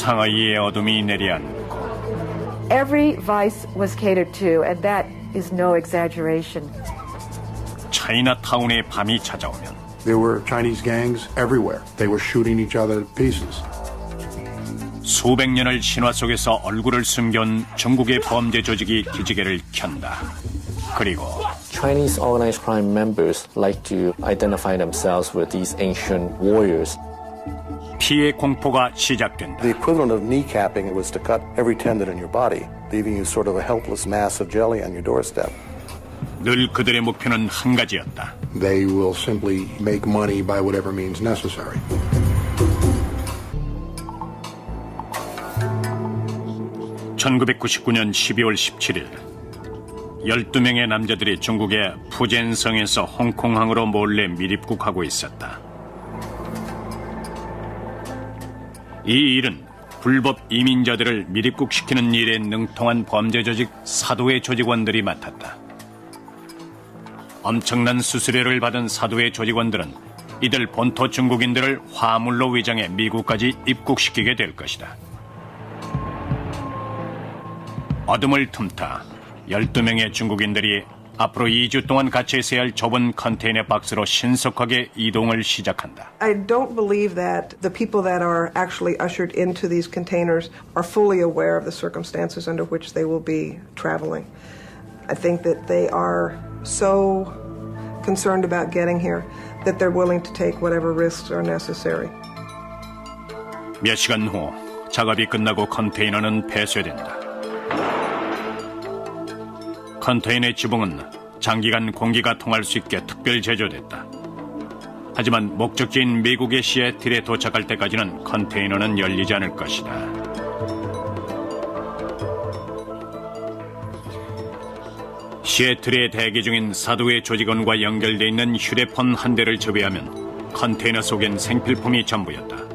상하이의 어둠이 내려앉고 Every vice was catered to, and that is no exaggeration. 차이나타운의 밤이 찾아오면 There were Chinese gangs everywhere. They were shooting each other to pieces. 수백 년을 신화 속에서 얼굴을 숨겨온 중국의 범죄 조직이 기지개를 켠다. 그리고 Chinese organized crime members like to identify themselves with these ancient warriors. 피해 공포가 시작된다. The equivalent of kneecapping was to cut every tendon in your body, leaving you sort of a helpless mass of jelly on your doorstep. 늘 그들의 목표는 한 가지였다. They will simply make money by whatever means necessary. (1999년 12월 17일) 12명의 남자들이 중국의 푸젠성에서 홍콩항으로 몰래 밀입국하고 있었다. 이 일은 불법 이민자들을 밀입국시키는 일에 능통한 범죄 조직 사도의 조직원들이 맡았다. 엄청난 수수료를 받은 사도의 조직원들은 이들 본토 중국인들을 화물로 위장해 미국까지 입국시키게 될 것이다. 어둠을 틈타 12명의 중국인들이 앞으로 2주 동안 같이 있어야 할 좁은 컨테이너 박스로 신속하게 이동을 시작한다. I don't believe that the people that are actually ushered into these containers are fully aware of the circumstances under which they will be traveling. I think that they are so concerned about getting here that they're willing to take whatever risks are necessary. 몇 시간 후 작업이 끝나고 컨테이너는 폐쇄된다. 컨테이너의 지붕은 장기간 공기가 통할 수 있게 특별 제조됐다. 하지만 목적지인 미국의 시애틀에 도착할 때까지는 컨테이너는 열리지 않을 것이다. 시애틀에 대기 중인 사도의 조직원과 연결돼 있는 휴대폰 한 대를 제외하면 컨테이너 속엔 생필품이 전부였다.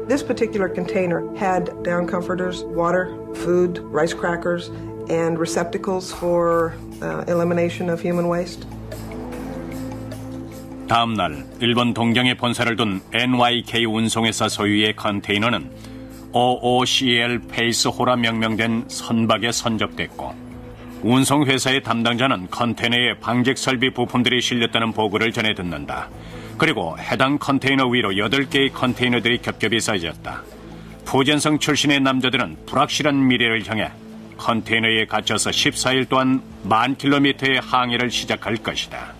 This particular container had down comforters, water, food, rice crackers, and receptacles for elimination of human waste. 다음 날 일본 동경에 본사를 둔 NYK 운송회사 소유의 컨테이너는 OOCL 페이스호라 명명된 선박에 선적됐고 운송회사의 담당자는 컨테이너에 방직 설비 부품들이 실렸다는 보고를 전해 듣는다. 그리고 해당 컨테이너 위로 8개의 컨테이너들이 겹겹이 쌓여졌다. 푸젠성 출신의 남자들은 불확실한 미래를 향해 컨테이너에 갇혀서 14일 동안 10,000km의 항해를 시작할 것이다.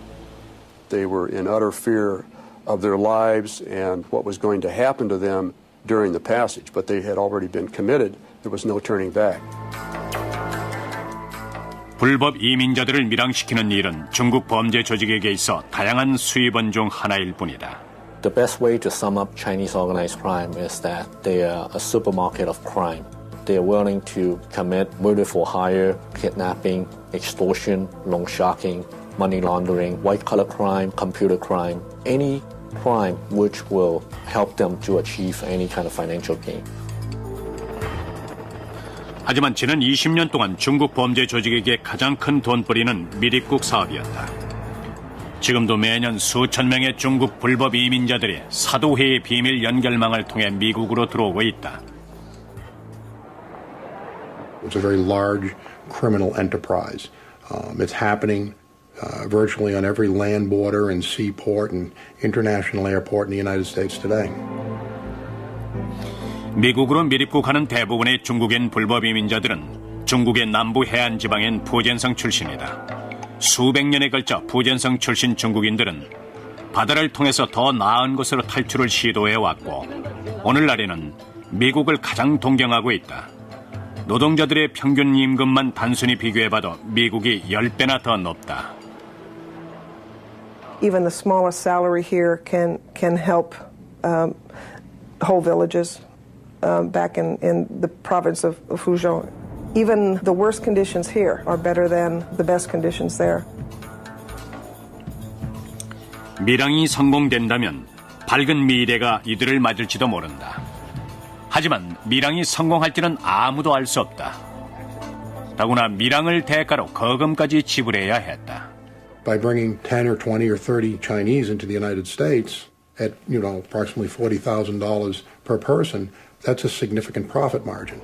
They were in utter fear of their lives and what was going to happen to them during the passage, but they had already been committed. There was no turning back. 불법 이민자들을 밀항시키는 일은 중국 범죄 조직에게 있어 다양한 수입원 중 하나일 뿐이다. The best way to sum up Chinese organized crime is that they are a supermarket of crime. They are willing to commit murder for hire, kidnapping, extortion, loan sharking, money laundering, white-collar crime, computer crime, any crime which will help them to achieve any kind of financial gain. 하지만 지난 20년 동안 중국 범죄 조직에게 가장 큰 돈벌이는 밀입국 사업이었다. 지금도 매년 수천 명의 중국 불법 이민자들이 사도회의 비밀 연결망을 통해 미국으로 들어오고 있다. It's a very large criminal enterprise. It's happening virtually on every land border and seaport and international airport in the United States today. 미국으로 밀입국하는 대부분의 중국인 불법 이민자들은 중국의 남부 해안 지방인 푸젠성 출신이다. 수백 년에 걸쳐 푸젠성 출신 중국인들은 바다를 통해서 더 나은 곳으로 탈출을 시도해왔고 오늘날에는 미국을 가장 동경하고 있다. 노동자들의 평균 임금만 단순히 비교해봐도 미국이 10배나 더 높다. Even the smallest salary here can help whole villages back in the province of Fuzhou. Even the worst conditions here are better than the best conditions there. 밀항이 성공된다면 밝은 미래가 이들을 맞을지도 모른다. 하지만 밀항이 성공할지는 아무도 알 수 없다. 더구나 밀항을 대가로 거금까지 지불해야 했다. By bringing 10 or 20 or 30 Chinese into the United States at, approximately $40,000 per person, that's a significant profit margin.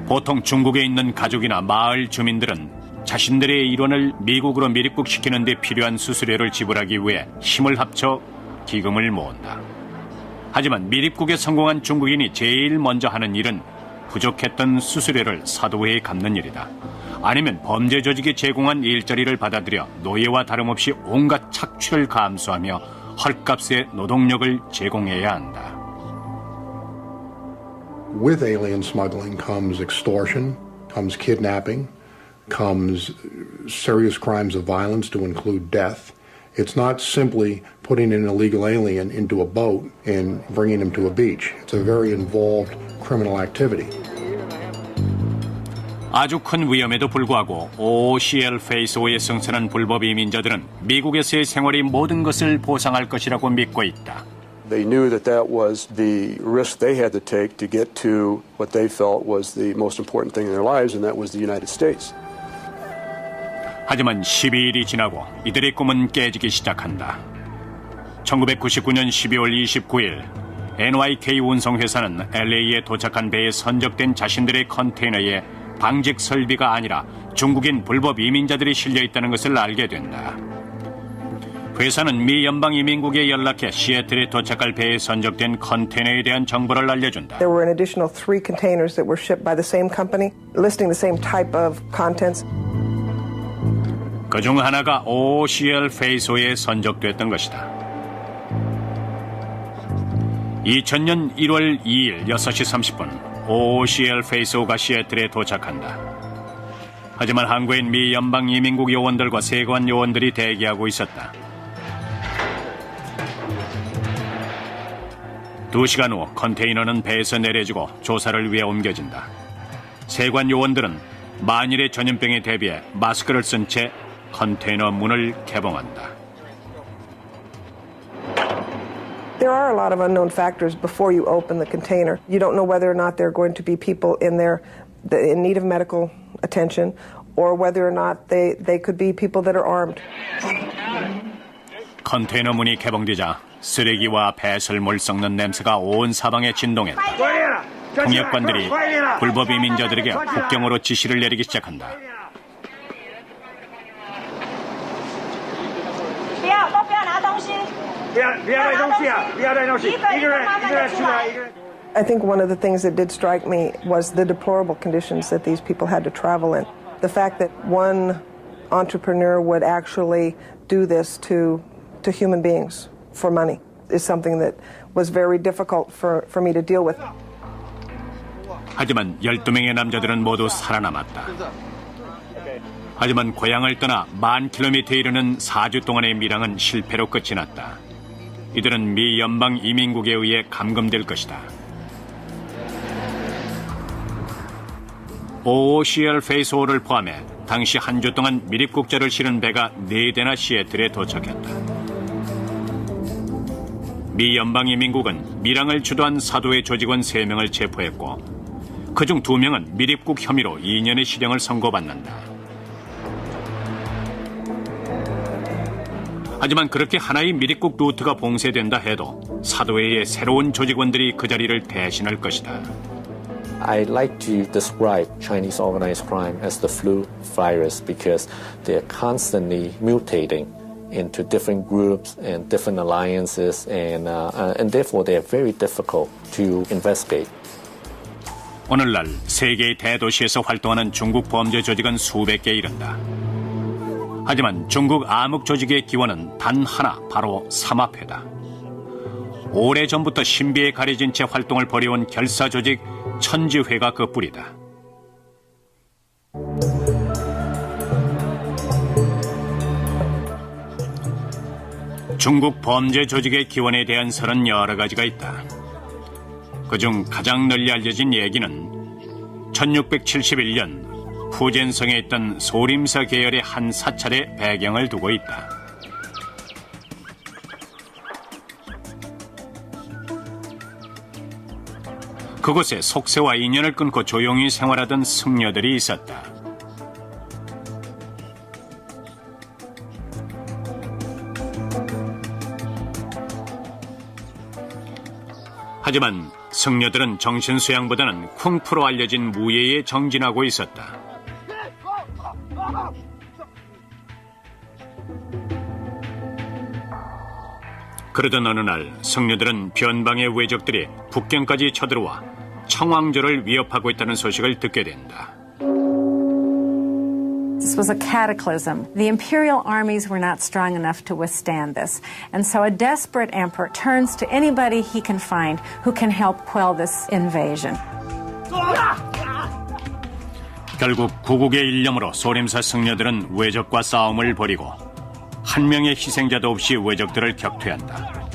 보통 중국에 있는 가족이나 마을 주민들은 자신들의 일원을 미국으로 미립국시키는 데 필요한 수수료를 지불하기 위해 힘을 합쳐 기금을 모은다. 하지만 미립국에 성공한 중국인이 제일 먼저 하는 일은 부족했던 수수료를 사도회에 갚는 일이다. 아니면 범죄 조직이 제공한 일자리를 받아들여 노예와 다름없이 온갖 착취를 감수하며 헐값의 노동력을 제공해야 한다. With alien smuggling comes extortion, comes kidnapping, comes serious crimes of violence to include death. It's not simply putting an illegal alien into a boat and bringing him to a beach. It's a very involved criminal activity. 아주 큰 위험에도 불구하고 OOCL 페이스 5에 승선한 불법 이민자들은 미국에서의 생활이 모든 것을 보상할 것이라고 믿고 있다. They knew that that was the risk they had to take to get to what they felt was the most important thing in their lives, and that was the United States. 하지만 12일이 지나고 이들의 꿈은 깨지기 시작한다. 1999년 12월 29일 NYK 운송회사는 LA에 도착한 배에 선적된 자신들의 컨테이너에 방직 설비가 아니라 중국인 불법 이민자들이 실려 있다는 것을 알게 된다. 회사는 미 연방이민국에 연락해 시애틀에 도착할 배에 선적된 컨테이너에 대한 정보를 알려준다. There were an additional 3 containers that were shipped by the same company, listing the same type of contents. 그중 하나가 OOCL 페이스 5에 선적됐던 것이다. 2000년 1월 2일 6시 30분 OOCL 페이스 5가 시애틀에 도착한다. 하지만 항구엔 미 연방이민국 요원들과 세관 요원들이 대기하고 있었다. 2시간 후 컨테이너는 배에서 내려지고 조사를 위해 옮겨진다. 세관 요원들은 만일의 전염병에 대비해 마스크를 쓴 채 컨테이너 문을 개봉한다. There are a lot of unknown factors before you open the container. You don't know whether or not there are going to be people in there in need of medical attention, or whether or not they could be people that are armed. 컨테이너 문이 개봉되자 쓰레기와 배설물 썩는 냄새가 온 사방에 진동했다. 통역관들이 불법 이민자들에게 국경으로 지시를 내리기 시작한다. I think one of the things that did strike me was the deplorable conditions that these people had to travel in. The fact that one entrepreneur would actually do this to human beings for money is something that was very difficult for me to deal with. 하지만 12명의 남자들은 모두 살아남았다. 하지만 고향을 떠나 10,000km에 이르는 4주 동안의 밀항은 실패로 끝이 났다. 이들은 미 연방 이민국에 의해 감금될 것이다. OOCL 페이스 5를 포함해 당시 한 주 동안 미립국자를 실은 배가 4대나 시애틀에 도착했다. 미 연방이민국은 밀항을 주도한 사도회 조직원 3명을 체포했고 그중 2명은 미립국 혐의로 2년의 실형을 선고받는다. 하지만 그렇게 하나의 미립국 루트가 봉쇄된다 해도 사도회의 새로운 조직원들이 그 자리를 대신할 것이다. I like to describe Chinese organized crime as the flu virus because they're constantly mutating into different groups and different alliances, and therefore they are very difficult to investigate. 오늘날 세계의 대도시에서 활동하는 중국 범죄 조직은 수백 개에 이른다. 하지만 중국 암흑 조직의 기원은 단 하나, 바로 삼합회다. 오래전부터 신비에 가려진 채 활동을 벌여온 결사 조직 천지회가 그 뿌리다. 중국 범죄 조직의 기원에 대한 설은 여러 가지가 있다. 그중 가장 널리 알려진 얘기는 1671년 푸젠성에 있던 소림사 계열의 한 사찰의 배경을 두고 있다. 그곳에 속세와 인연을 끊고 조용히 생활하던 승려들이 있었다. 하지만 승려들은 정신수양보다는 쿵푸로 알려진 무예에 정진하고 있었다. 그러던 어느 날 승려들은 변방의 외적들이 북경까지 쳐들어와 청왕조를 위협하고 있다는 소식을 듣게 된다. This was a cataclysm. The imperial armies were not strong enough to withstand this. And so a desperate emperor turns to anybody he can find who can help quell this invasion. 결국 구국의 일념으로 소림사 승려들은 외적과 싸움을 벌이고 한 명의 희생자도 없이 외적들을 격퇴한다.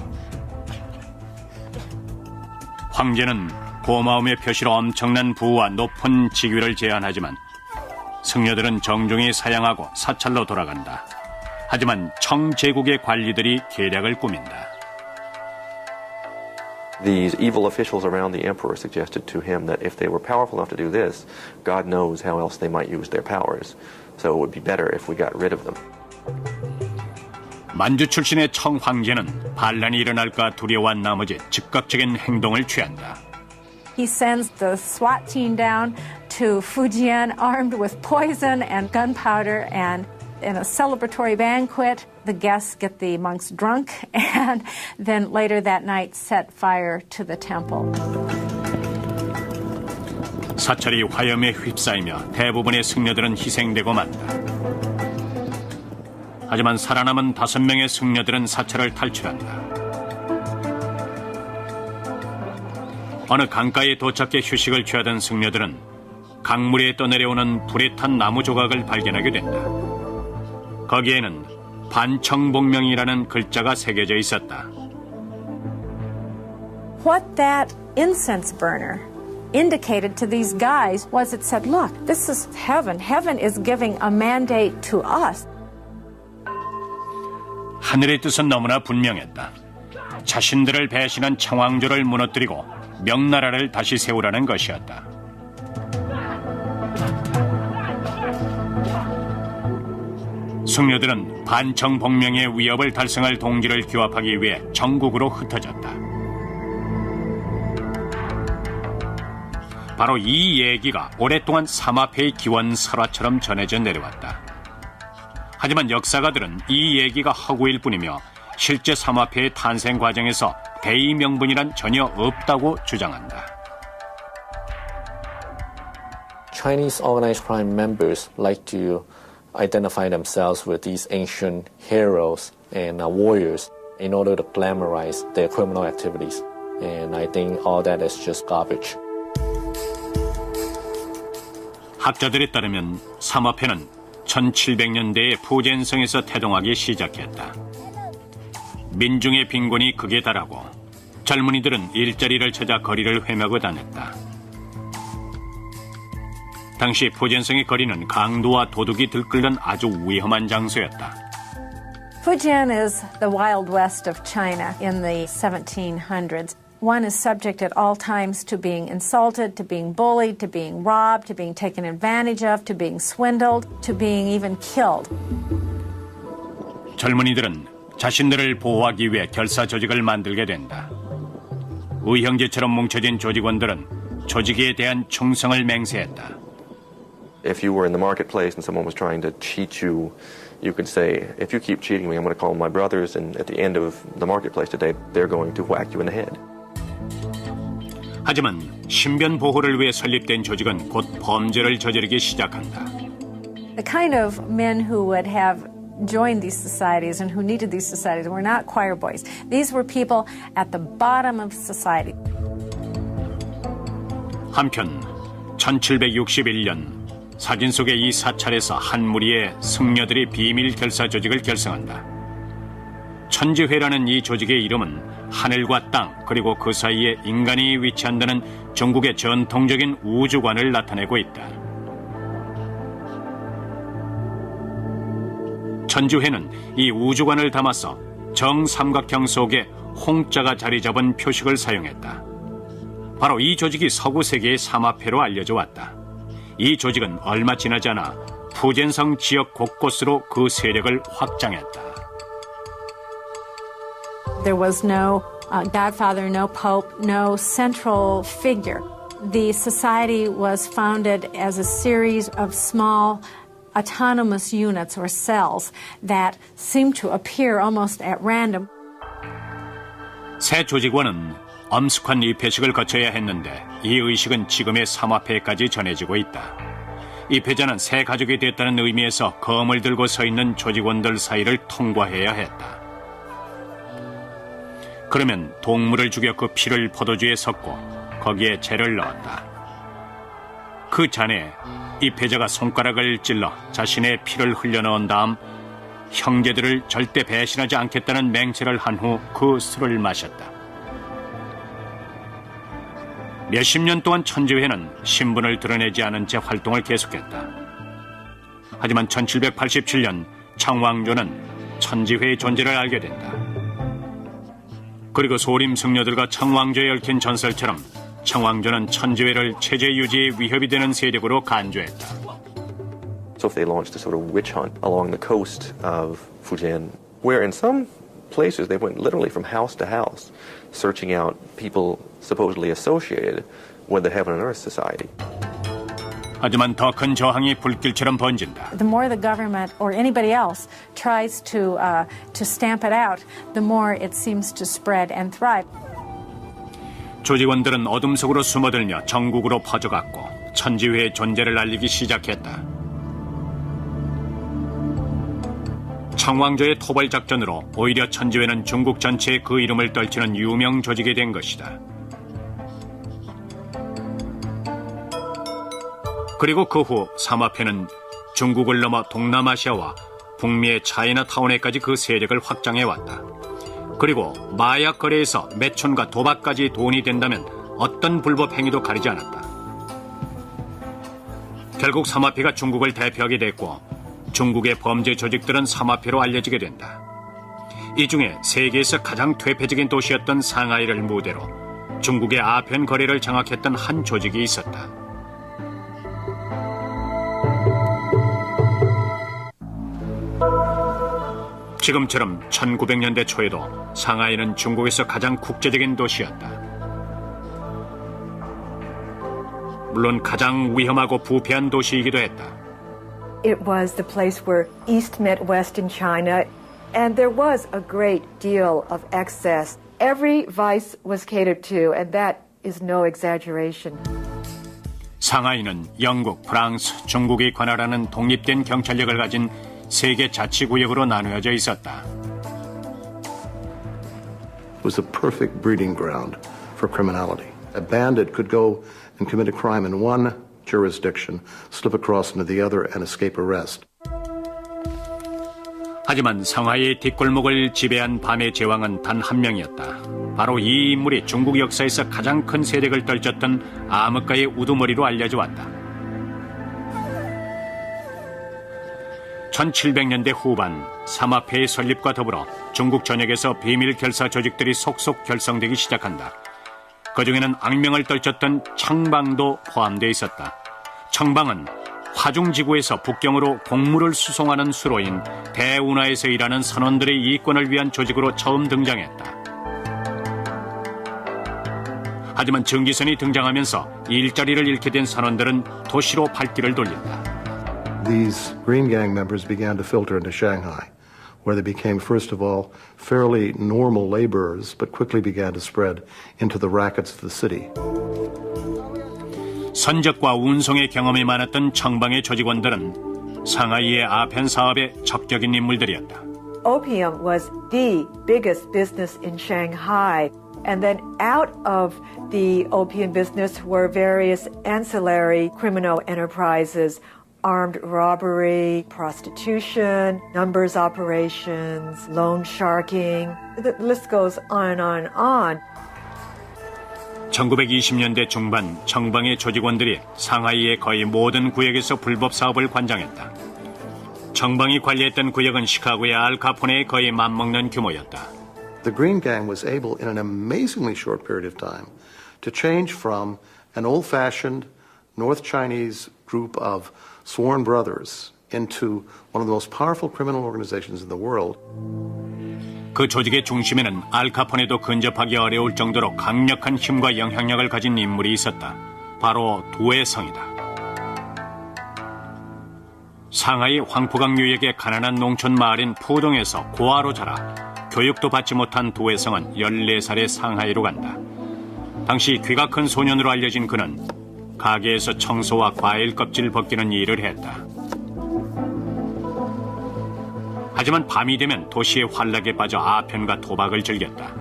황제는 고마움의 표시로 엄청난 부와 높은 직위를 제안하지만 승려들은 정중히 사양하고 사찰로 돌아간다. 하지만 청제국의 관리들이 계략을 꾸민다. These evil officials around the emperor suggested to him that if they were powerful enough to do this, God knows how else they might use their powers. So it would be better if we got rid of them. 만주 출신의 청황제는 반란이 일어날까 두려워한 나머지 즉각적인 행동을 취한다. He sends the SWAT team down to Fujian armed with poison and gunpowder, and in a celebratory banquet, the guests get the monks drunk and then later that night set fire to the temple. 사찰이 화염에 휩싸이며 대부분의 승려들은 희생되고 만다. 하지만 살아남은 5명의 승려들은 사찰을 탈출한다. 어느 강가에 도착해 휴식을 취하던 승려들은 강물에 떠내려오는 불에 탄 나무 조각을 발견하게 된다. 거기에는 반청복명이라는 글자가 새겨져 있었다. What that incense burner indicated to these guys was it said, look, this is heaven. Heaven is giving a mandate to us. 하늘의 뜻은 너무나 분명했다. 자신들을 배신한 청왕조를 무너뜨리고 명나라를 다시 세우라는 것이었다. 승려들은 반청복명의 위협을 달성할 동지를 규합하기 위해 전국으로 흩어졌다. 바로 이 얘기가 오랫동안 삼합회의 기원 설화처럼 전해져 내려왔다. 하지만 역사가들은 이 얘기가 허구일 뿐이며 실제 삼합회의 탄생 과정에서 대의 명분이란 전혀 없다고 주장한다. Chinese organized crime members like to identify themselves with these ancient heroes and warriors in order to glamorize their criminal activities. And I think all that is just garbage. 학자들에 따르면 삼합회는 1700년대에 푸젠성에서 태동하기 시작했다. 민중의 빈곤이 극에 달하고 젊은이들은 일자리를 찾아 거리를 헤매고 다녔다. 당시 푸젠성의 거리는 강도와 도둑이 들끓는 아주 위험한 장소였다. Fujian is the Wild West of China in the 1700s. One is subject at all times to being insulted, to being bullied, to being robbed, to being taken advantage of, to being swindled, to being even killed. 젊은이들은 자신들을 보호하기 위해 결사 조직을 만들게 된다. 의형제처럼 뭉쳐진 조직원들은 조직에 대한 충성을 맹세했다. If you were in the marketplace and someone was trying to cheat you, you could say, if you keep cheating me, I'm going to call my brothers, and at the end of the marketplace today, they're going to whack you in the head. 하지만 신변 보호를 위해 설립된 조직은 곧 범죄를 저지르기 시작한다. The kind of men who would have joined these societies and who needed these societies were not choir boys. These were people at the bottom of society. 한편 1761년 사진 속의 이 사찰에서 한 무리의 승려들이 비밀 결사 조직을 결성한다. 천지회라는 이 조직의 이름은 하늘과 땅 그리고 그 사이에 인간이 위치한다는 중국의 전통적인 우주관을 나타내고 있다. 천지회는 이 우주관을 담아서 정삼각형 속에 홍자가 자리 잡은 표식을 사용했다. 바로 이 조직이 서구 세계의 삼합회로 알려져 왔다. 이 조직은 얼마 지나지 않아 푸젠성 지역 곳곳으로 그 세력을 확장했다. There was no godfather, no pope, no central figure. The society was founded as a series of small autonomous units or cells that seemed to appear almost at random. 새 조직원은 엄숙한 입회식을 거쳐야 했는데 이 의식은 지금의 삼합회까지 전해지고 있다. 입회자는 새 가족이 됐다는 의미에서 검을 들고 서 있는 조직원들 사이를 통과해야 했다. 그러면 동물을 죽여 그 피를 포도주에 섞고 거기에 재를 넣었다. 그 잔에 입회자가 손가락을 찔러 자신의 피를 흘려넣은 다음 형제들을 절대 배신하지 않겠다는 맹세를 한 후 그 술을 마셨다. 몇십 년 동안 천지회는 신분을 드러내지 않은 채 활동을 계속했다. 하지만 1787년 청왕조는 천지회의 존재를 알게 된다. 그리고 소림 승려들과 청왕조에 얽힌 전설처럼 청왕조는 천지회를 체제 유지에 위협이 되는 세력으로 간주했다. So if they launched a sort of witch hunt along the coast of Fujian, where in some places they went literally from house to house, searching out people supposedly associated with the Heaven and Earth Society. 하지만 더 큰 저항이 불길처럼 번진다. The more the government or anybody else tries to stamp it out, the more it seems to spread and thrive. 조직원들은 어둠 속으로 숨어들며 전국으로 퍼져갔고 천지회의 존재를 알리기 시작했다. 청왕조의 토벌 작전으로 오히려 천지회는 중국 전체에 그 이름을 떨치는 유명 조직이 된 것이다. 그리고 그 후 삼합회는 중국을 넘어 동남아시아와 북미의 차이나타운에까지 그 세력을 확장해왔다. 그리고 마약 거래에서 매춘과 도박까지 돈이 된다면 어떤 불법 행위도 가리지 않았다. 결국 삼합회가 중국을 대표하게 됐고 중국의 범죄 조직들은 삼합회로 알려지게 된다. 이 중에 세계에서 가장 퇴폐적인 도시였던 상하이를 무대로 중국의 아편 거래를 장악했던 한 조직이 있었다. 지금처럼 1900년대 초에도 상하이는 중국에서 가장 국제적인 도시였다. 물론 가장 위험하고 부패한 도시이기도 했다. It was the place where East met West in China, and there was a great deal of excess. Every vice was catered to, and that is no exaggeration. 상하이는 영국, 프랑스, 중국이 관할하는 독립된 경찰력을 가진 세계 자치구역으로 나누어져 있었다. It was a perfect breeding ground for criminality. A bandit could go and commit a crime in one jurisdiction, slip across into the other and escape arrest. 하지만 상하이의 뒷골목을 지배한 밤의 제왕은 단 한 명이었다. 바로 이 인물이 중국 역사에서 가장 큰 세력을 떨쳤던 암흑가의 우두머리로 알려져 왔다. 1700년대 후반 삼합회의 설립과 더불어 중국 전역에서 비밀 결사 조직들이 속속 결성되기 시작한다. 그중에는 악명을 떨쳤던 청방도 포함되어 있었다. 청방은 화중지구에서 북경으로 곡물을 수송하는 수로인 대운하에서 일하는 선원들의 이권을 위한 조직으로 처음 등장했다. 하지만 증기선이 등장하면서 일자리를 잃게 된 선원들은 도시로 발길을 돌린다. These Green Gang members began to filter into Shanghai, where they became, first of all, fairly normal laborers, but quickly began to spread into the rackets of the city. 선적과 운송의 경험이 많았던 청방의 조직원들은 상하이의 아펜 사업의 적격인 인물들이었다. Opium was the biggest business in Shanghai. And then out of the opium business were various ancillary criminal enterprises, armed robbery, prostitution, numbers operations, loan sharking. The list goes on and on and on. 1920년대 중반 정방의 조직원들이 상하이의 거의 모든 구역에서 불법 사업을 관장했다. 정방이 관리했던 구역은 시카고의 알카포네의 거의 맞먹는 규모였다. The Green Gang was able, in an amazingly short period of time, to change from an old-fashioned North Chinese group of sworn brothers into one of the most powerful criminal organizations in the world. 그 조직의 중심에는 알카포네도 근접하기 어려울 정도로 강력한 힘과 영향력을 가진 인물이 있었다. 바로 두해성이다. 상하이 황포강 유역의 가난한 농촌 마을인 푸동에서 고아로 자라 교육도 받지 못한 두해성은 14살에 상하이로 간다. 당시 귀가 큰 소년으로 알려진 그는 가게에서 청소와 과일 껍질 벗기는 일을 했다. 하지만 밤이 되면 도시의 환락에 빠져 아편과 도박을 즐겼다.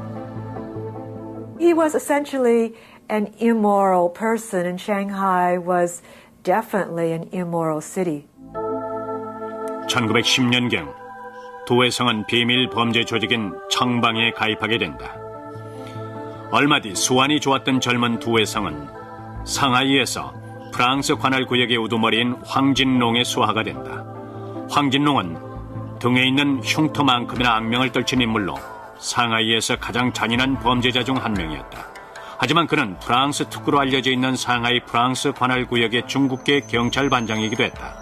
He was essentially an immoral person, and Shanghai was definitely an immoral city. 1910년경 두해성은 비밀 범죄 조직인 청방에 가입하게 된다. 얼마 뒤 수완이 좋았던 젊은 두해성은 상하이에서 프랑스 관할 구역의 우두머리인 황진롱의 수하가 된다. 황진롱은 등에 있는 흉터만큼이나 악명을 떨친 인물로 상하이에서 가장 잔인한 범죄자 중 한 명이었다. 하지만 그는 프랑스 특구로 알려져 있는 상하이 프랑스 관할 구역의 중국계 경찰반장이기도 했다.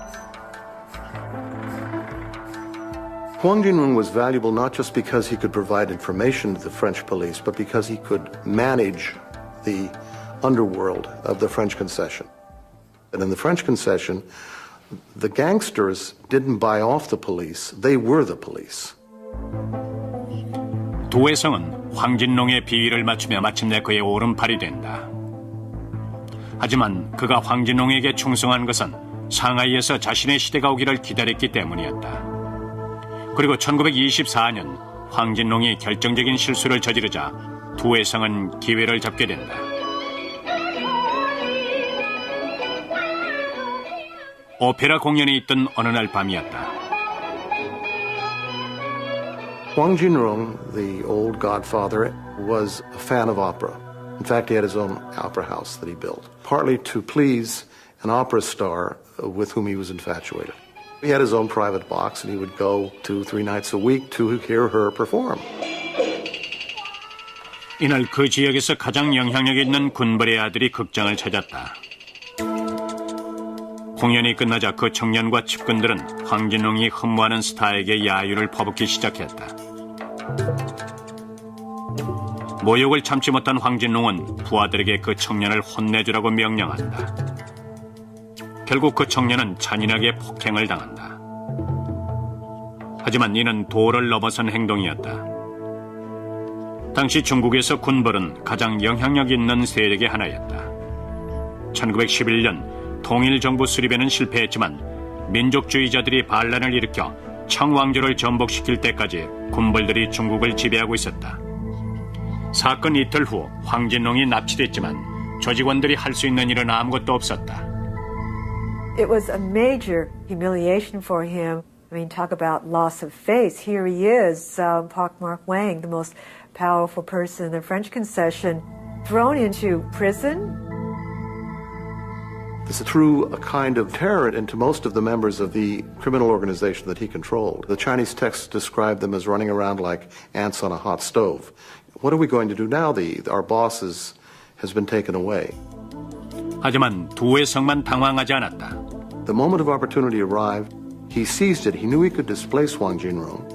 Huang Jinrong was valuable not just because he could provide information to the French police, but because he could manage the underworld of the French concession. And in the French concession, the gangsters didn't buy off the police, they were the police. 두해성은 황진롱의 비위를 맞추며 마침내 그의 오른팔이 된다. 하지만 그가 황진롱에게 충성한 것은 상하이에서 자신의 시대가 오기를 기다렸기 때문이었다. 그리고 1924년 황진롱이 결정적인 실수를 저지르자 두해성은 기회를 잡게 된다. 오페라 공연이 있던 어느 날 밤이었다. Huang Jinrong, the old godfather, was a fan of opera. In fact, he had his own opera house that he built, partly to please an opera star with whom he was infatuated. He had his own private box, and he would go 2-3 nights a week to hear her perform. 이날 그 지역에서 가장 영향력 있는 군벌의 아들이 극장을 찾았다. 공연이 끝나자 그 청년과 측근들은 황진롱이 흠모하는 스타에게 야유를 퍼붓기 시작했다. 모욕을 참지 못한 황진롱은 부하들에게 그 청년을 혼내주라고 명령한다. 결국 그 청년은 잔인하게 폭행을 당한다. 하지만 이는 도를 넘어선 행동이었다. 당시 중국에서 군벌은 가장 영향력 있는 세력의 하나였다. 1911년 통일정부 수립에는 실패했지만 민족주의자들이 반란을 일으켜 청왕조를 전복시킬 때까지 군벌들이 중국을 지배하고 있었다. 사건 이틀 후 황진롱이 납치됐지만 조직원들이 할 수 있는 일은 아무것도 없었다. It was a major humiliation for him. I mean, talk about loss of face. Here he is, Pak Mark Wang, the most powerful person in the French concession, thrown into prison. This threw a kind of terror into most of the members of the criminal organization that he controlled. The Chinese texts describe them as running around like ants on a hot stove. What are we going to do now? Our boss has been taken away. 하지만 두해성만 당황하지 않았다. The moment of opportunity arrived. He seized it. He knew he could displace Huang Jinrong.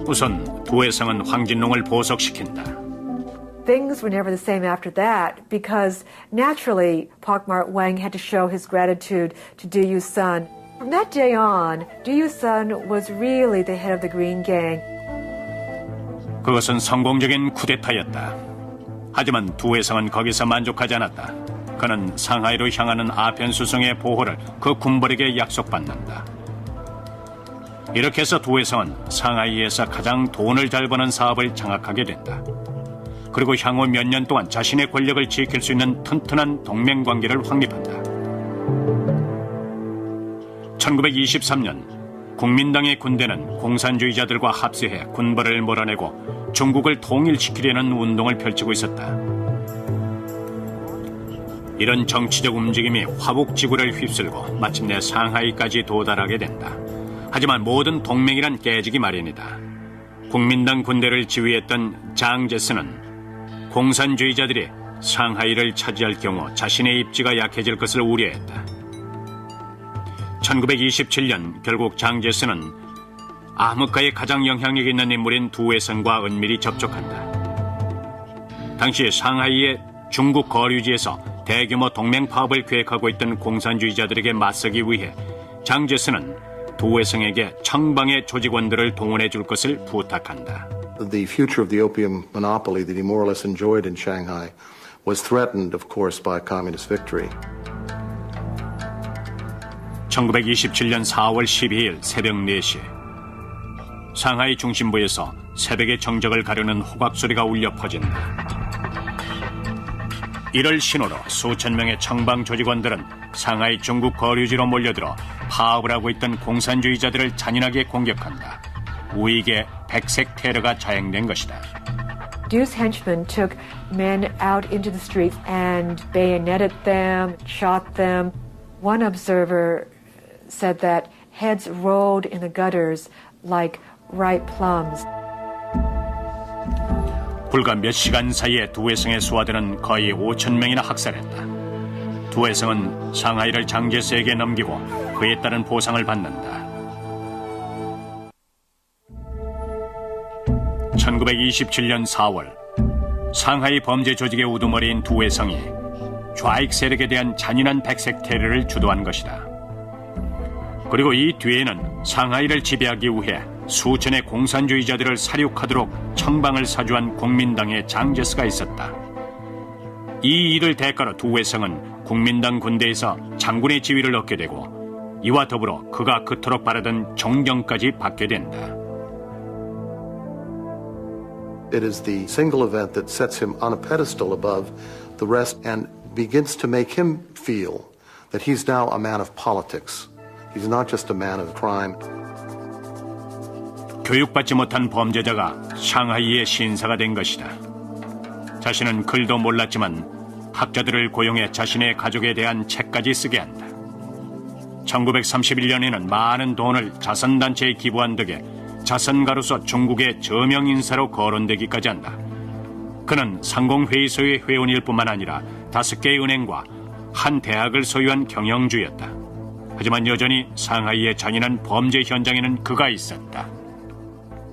우선 두해성은 황진롱을 보석시킨다. Things were never the same after that because naturally Pak Mark Wang had to show his gratitude to Du Yusun. From that day on, Du Yusun was really the head of the Green Gang. 그것은 성공적인 쿠데타였다. 하지만 두해성은 거기서 만족하지 않았다. 그는 상하이로 향하는 아편 수송의 보호를 그 군벌에게 약속받는다. 이렇게 해서 두 회성은 상하이에서 가장 돈을 잘 버는 사업을 장악하게 된다. 그리고 향후 몇 년 동안 자신의 권력을 지킬 수 있는 튼튼한 동맹관계를 확립한다. 1923년 국민당의 군대는 공산주의자들과 합세해 군벌을 몰아내고 중국을 통일시키려는 운동을 펼치고 있었다. 이런 정치적 움직임이 화북지구를 휩쓸고 마침내 상하이까지 도달하게 된다. 하지만 모든 동맹이란 깨지기 마련이다. 국민당 군대를 지휘했던 장제스는 공산주의자들이 상하이를 차지할 경우 자신의 입지가 약해질 것을 우려했다. 1927년 결국 장제스는 암흑가에 가장 영향력 있는 인물인 두 회성과 은밀히 접촉한다. 당시 상하이의 중국 거류지에서 대규모 동맹 파업을 계획하고 있던 공산주의자들에게 맞서기 위해 장제스는 두 회성에게 청방의 조직원들을 동원해 줄 것을 부탁한다. The future of the opium monopoly that he more or less enjoyed in Shanghai was threatened, of course, by communist victory. 1927년 4월 12일 새벽 4시 상하이 중심부에서 새벽의 정적을 가르는 호각 소리가 울려 퍼진다. 이를 신호로 수천 명의 청방 조직원들은 상하이 중국 거류지로 몰려들어 파업을 하고 있던 공산주의자들을 잔인하게 공격한다. 우익의 백색 테러가 자행된 것이다. Dew's henchmen took men out into the streets and bayoneted them, shot them. One observer said that heads rolled in the gutters like ripe plums. 불과 몇 시간 사이에 두 회성의 수하들은 거의 5천 명이나 학살했다. 두 회성은 상하이를 장제스에게 넘기고 그에 따른 보상을 받는다. 1927년 4월 상하이 범죄 조직의 우두머리인 두 회성이 좌익 세력에 대한 잔인한 백색 테러를 주도한 것이다. 그리고 이 뒤에는 상하이를 지배하기 위해 수천의 공산주의자들을 살육하도록 청방을 사주한 국민당의 장제스가 있었다. 이 일을 대가로 두 회성은 국민당 군대에서 장군의 지위를 얻게 되고 이와 더불어 그가 그토록 바라던 존경까지 받게 된다. It is the single event that sets him on a pedestal above the rest and begins to make him feel that he's now a man of politics. He's not just a man of crime. 교육받지 못한 범죄자가 상하이의 신사가 된 것이다. 자신은 글도 몰랐지만 학자들을 고용해 자신의 가족에 대한 책까지 쓰게 한다. 1931년에는 많은 돈을 자선단체에 기부한 덕에 자선가로서 중국의 저명 인사로 거론되기까지 한다. 그는 상공회의소의 회원일 뿐만 아니라 5개의 은행과 한 대학을 소유한 경영주였다. 하지만 여전히 상하이의 잔인한 범죄 현장에는 그가 있었다.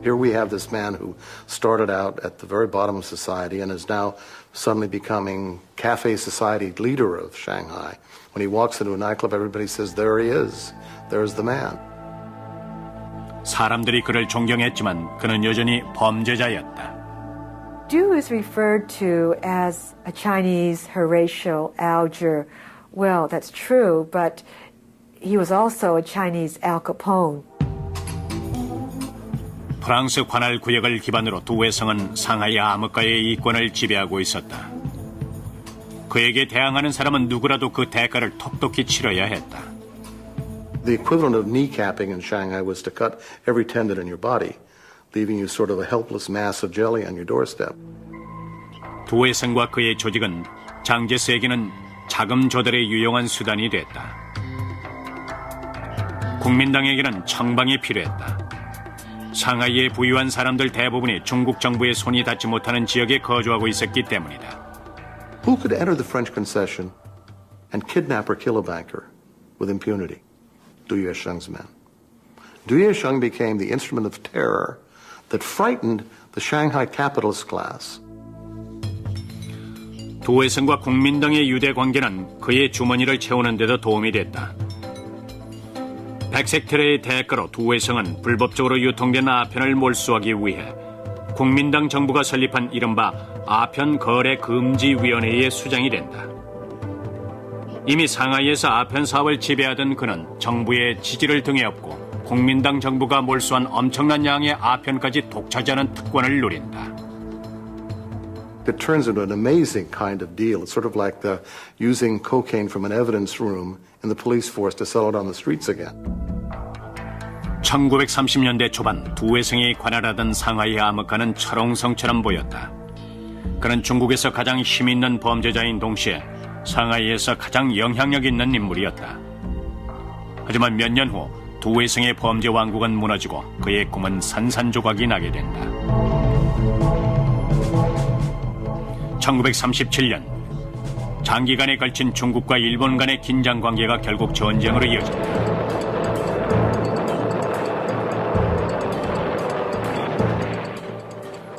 Here we have this man who started out at the very bottom of society and is now suddenly becoming cafe society leader of Shanghai. When he walks into a nightclub, everybody says, there he is. There's the man. 사람들이 그를 존경했지만 그는 여전히 범죄자였다. Dew is referred to as a Chinese Horatio Alger. Well, that's true, but he was also a Chinese Al Capone. 프랑스 관할 구역을 기반으로 두 회성은 상하이 암흑가의 이권을 지배하고 있었다. 그에게 대항하는 사람은 누구라도 그 대가를 톡톡히 치러야 했다. The equivalent of kneecapping in Shanghai was to cut every tendon in your body, leaving you sort of a helpless mass of jelly on your doorstep. 두 회성과 그의 조직은 장제스에게는 자금 조달에 유용한 수단이 됐다. 국민당에게는 청방이 필요했다. 상하이에 부유한 사람들 대부분이 중국 정부의 손이 닿지 못하는 지역에 거주하고 있었기 때문이다. Who could enter the French concession and kidnap or kill a banker with impunity? Du Yuesheng's men. Du Yuesheng became the instrument of terror that frightened the Shanghai capitalist class. 두 회성과 국민당의 유대 관계는 그의 주머니를 채우는 데도 도움이 됐다. 백색 테러의 대가로 두 회성은 불법적으로 유통된 아편을 몰수하기 위해 국민당 정부가 설립한 이른바 아편 거래 금지 위원회의 수장이 된다. 이미 상하이에서 아편 사업을 지배하던 그는 정부의 지지를 등에 업고 국민당 정부가 몰수한 엄청난 양의 아편까지 독차지하는 특권을 누린다. It turns into an amazing kind of deal. It's sort of like using cocaine from an evidence room in the police force to sell it on the streets again. 1930년대 초반 두 회성이 관할하던 상하이 암흑가는 철옹성처럼 보였다. 그는 중국에서 가장 힘있는 범죄자인 동시에 상하이에서 가장 영향력 있는 인물이었다. 하지만 몇 년 후 두 회성의 범죄 왕국은 무너지고 그의 꿈은 산산조각이 나게 된다. 1937년 장기간에 걸친 중국과 일본 간의 긴장 관계가 결국 전쟁으로 이어졌다.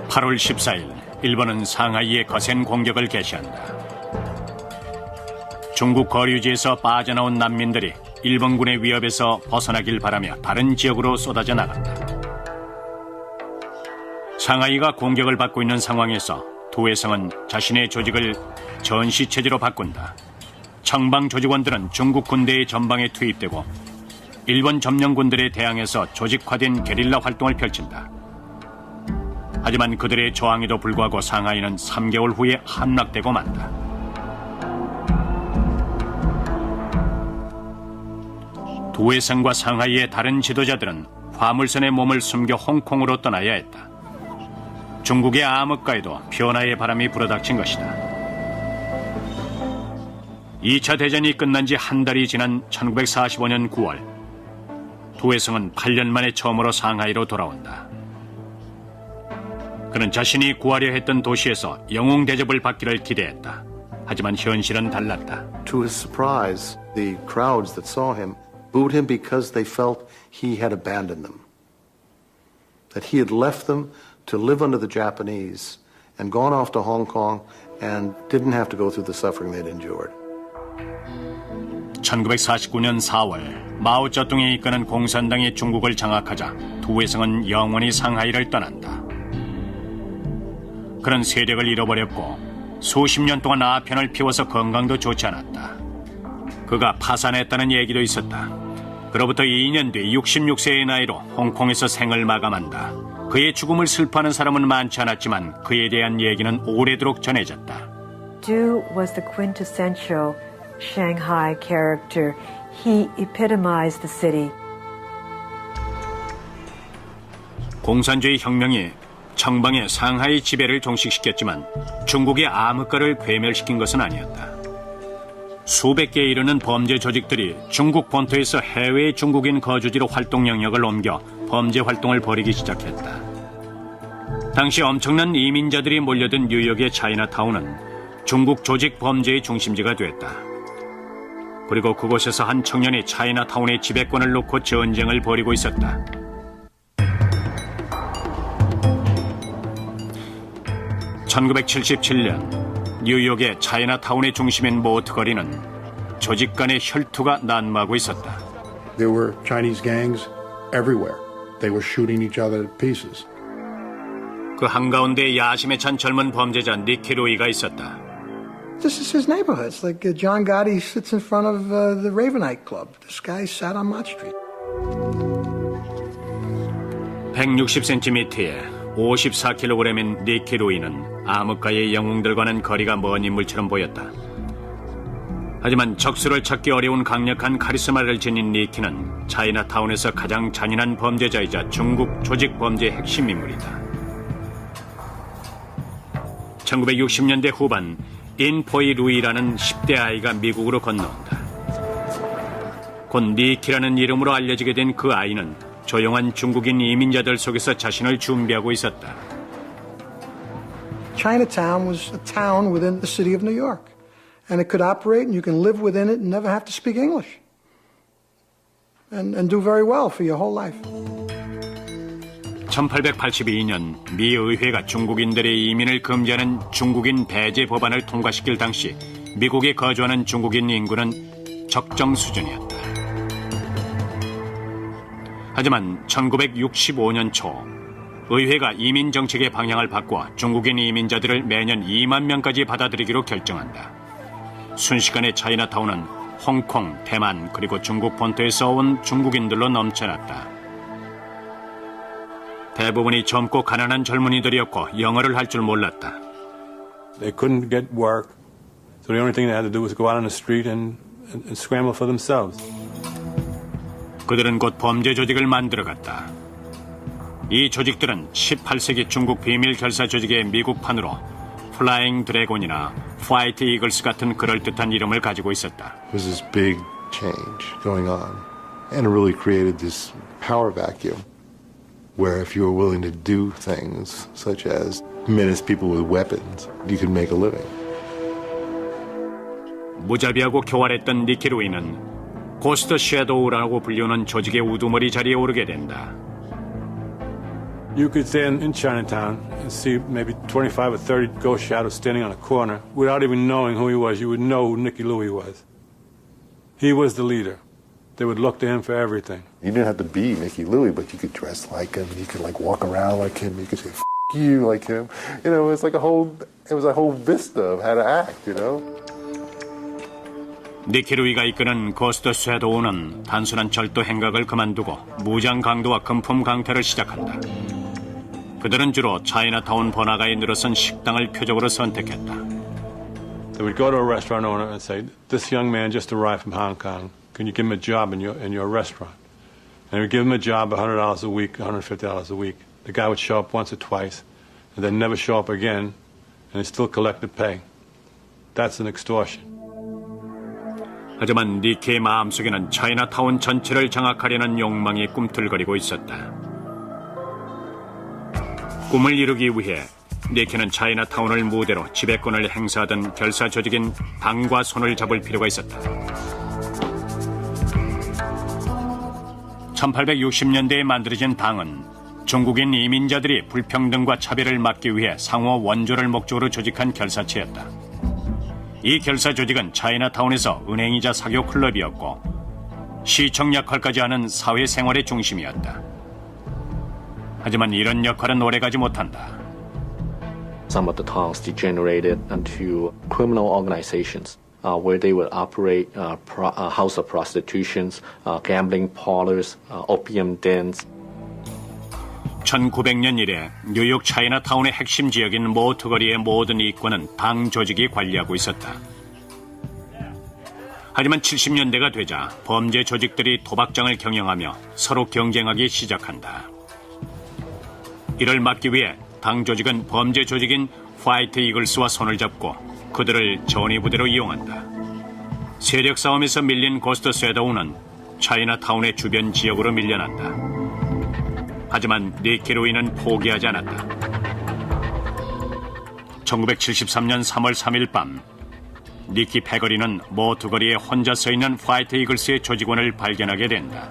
(8월 14일) 일본은 상하이에 거센 공격을 개시한다. 중국 거류지에서 빠져나온 난민들이 일본군의 위협에서 벗어나길 바라며 다른 지역으로 쏟아져 나간다. 상하이가 공격을 받고 있는 상황에서 두 회성은 자신의 조직을 전시체제로 바꾼다. 청방 조직원들은 중국 군대의 전방에 투입되고 일본 점령군들에 대항해서 조직화된 게릴라 활동을 펼친다. 하지만 그들의 저항에도 불구하고 상하이는 3개월 후에 함락되고 만다. 두 회성과 상하이의 다른 지도자들은 화물선에 몸을 숨겨 홍콩으로 떠나야 했다. 중국의 암흑가에도 변화의 바람이 불어닥친 것이다. 2차 대전이 끝난 지 한 달이 지난 1945년 9월, 두 회성은 8년 만에 처음으로 상하이로 돌아온다. 그는 자신이 구하려 했던 도시에서 영웅 대접을 받기를 기대했다. 하지만 현실은 달랐다. To his surprise, the crowds that saw him booed him because they felt he had abandoned them. That he had left them to live under the Japanese and gone off to Hong Kong and didn't have to go through the suffering they'd endured. 1949년 4월 마오쩌둥이 이끄는 공산당이 중국을 장악하자 두 회성은 영원히 상하이를 떠난다. 그는 세력을 잃어버렸고 수십 년 동안 아편을 피워서 건강도 좋지 않았다. 그가 파산했다는 얘기도 있었다. 그로부터 2년 뒤 66세의 나이로 홍콩에서 생을 마감한다. 그의 죽음을 슬퍼하는 사람은 많지 않았지만 그에 대한 얘기는 오래도록 전해졌다. Du was the quintessential Shanghai character. He epitomized the city. 공산주의 혁명이 청방의 상하이 지배를 종식시켰지만 중국의 암흑가를 괴멸시킨 것은 아니었다. 수백 개에 이르는 범죄 조직들이 중국 본토에서 해외 중국인 거주지로 활동 영역을 옮겨 범죄 활동을 벌이기 시작했다. 당시 엄청난 이민자들이 몰려든 뉴욕의 차이나타운은 중국 조직 범죄의 중심지가 됐다. 그리고 그곳에서 한 청년이 차이나타운의 지배권을 놓고 전쟁을 벌이고 있었다. (1977년) 뉴욕의 차이나타운의 중심인 모트 거리는 조직 간의 혈투가 난무하고 있었다. There were Chinese gangs everywhere. They were shooting each other to pieces. 그 한가운데 야심에 찬 젊은 범죄자 니키 루이가 있었다. This is his neighborhood. It's like John Gotti sits in front of the Ravenite Club. This guy sat on Mott Street. 160cm에 54kg인 니키 루이는 암흑가의 영웅들과는 거리가 먼 인물처럼 보였다. 하지만 적수를 찾기 어려운 강력한 카리스마를 지닌 니키는 차이나타운에서 가장 잔인한 범죄자이자 중국 조직 범죄의 핵심 인물이다. 1960년대 후반 인포이 루이라는 10대 아이가 미국으로 건너온다. 곧 니키라는 이름으로 알려지게 된 그 아이는 조용한 중국인 이민자들 속에서 자신을 준비하고 있었다. Chinatown was a town within the city of New York. And it could operate and you can live within it and never have to speak English. And do very well for your whole life. 1882년 미 의회가 중국인들의 이민을 금지하는 중국인 배제 법안을 통과시킬 당시 미국에 거주하는 중국인 인구는 적정 수준이었다. 하지만 1965년 초 의회가 이민 정책의 방향을 바꿔 중국인 이민자들을 매년 2만 명까지 받아들이기로 결정한다. 순식간에 차이나타운은 홍콩, 대만 그리고 중국 본토에서 온 중국인들로 넘쳐났다. 대부분이 젊고 가난한 젊은이들이었고 영어를 할 줄 몰랐다. They couldn't get work, so the only thing they had to do was go out on the street and scramble for themselves. 그들은 곧 범죄 조직을 만들어갔다. 이 조직들은 18세기 중국 비밀 결사 조직의 미국판으로 플라잉 드래곤이나 화이트 이글스 같은 그럴듯한 이름을 가지고 있었다. It was this big change going on, and it really created this power vacuum where if you were willing to do things such as menace people with weapons, you could make a living. 무자비하고 교활했던 니키 루이는 고스트 섀도우라고 불리우는 조직의 우두머리 자리에 오르게 된다. You could stand in Chinatown and see maybe 25 or 30 ghost shadows standing on a corner. Without even knowing who he was, you would know who Nicky Louie was. He was the leader. They would look to him for everything. You didn't have to be Nicky Louie, but you could dress like him. You could like walk around like him. You could say "F you" like him. You know, it was a whole vista of how to act. You know. 니키 루이가 이끄는 고스트 섀도우는 단순한 절도 행각을 그만두고 무장 강도와 금품 강탈을 시작한다. 그들은 주로 차이나타운 번화가에 늘어선 식당을 표적으로 선택했다. They would go to a restaurant owner and say, "This young man just arrived from Hong Kong. Can you give him a job in your restaurant?" And they would give him a job, $100 a week, $150 a week. The guy would show up once or twice, and then never show up again, and they still collected pay. That's an extortion. 하지만 니키의 마음속에는 차이나타운 전체를 장악하려는 욕망이 꿈틀거리고 있었다. 꿈을 이루기 위해 니키는 차이나타운을 무대로 지배권을 행사하던 결사 조직인 당과 손을 잡을 필요가 있었다. 1860년대에 만들어진 당은 중국인 이민자들이 불평등과 차별을 막기 위해 상호 원조를 목적으로 조직한 결사체였다. 이 결사 조직은 차이나타운에서 은행이자 사교 클럽이었고 시청 역할까지 하는 사회생활의 중심이었다. 하지만 이런 역할은 오래가지 못한다. Some of the towns degenerated into criminal organizations where they would operate house of prostitutions, gambling parlors, opium dens. 1900년 이래 뉴욕 차이나타운의 핵심 지역인 모트거리의 모든 이권은 당 조직이 관리하고 있었다. 하지만 70년대가 되자 범죄 조직들이 도박장을 경영하며 서로 경쟁하기 시작한다. 이를 막기 위해 당 조직은 범죄 조직인 화이트 이글스와 손을 잡고 그들을 전위부대로 이용한다. 세력 싸움에서 밀린 고스트 섀도우는 차이나타운의 주변 지역으로 밀려난다. 하지만 니키 루이는 포기하지 않았다. 1973년 3월 3일 밤 니키 패거리는 모트거리에 혼자 서 있는 화이트 이글스의 조직원을 발견하게 된다.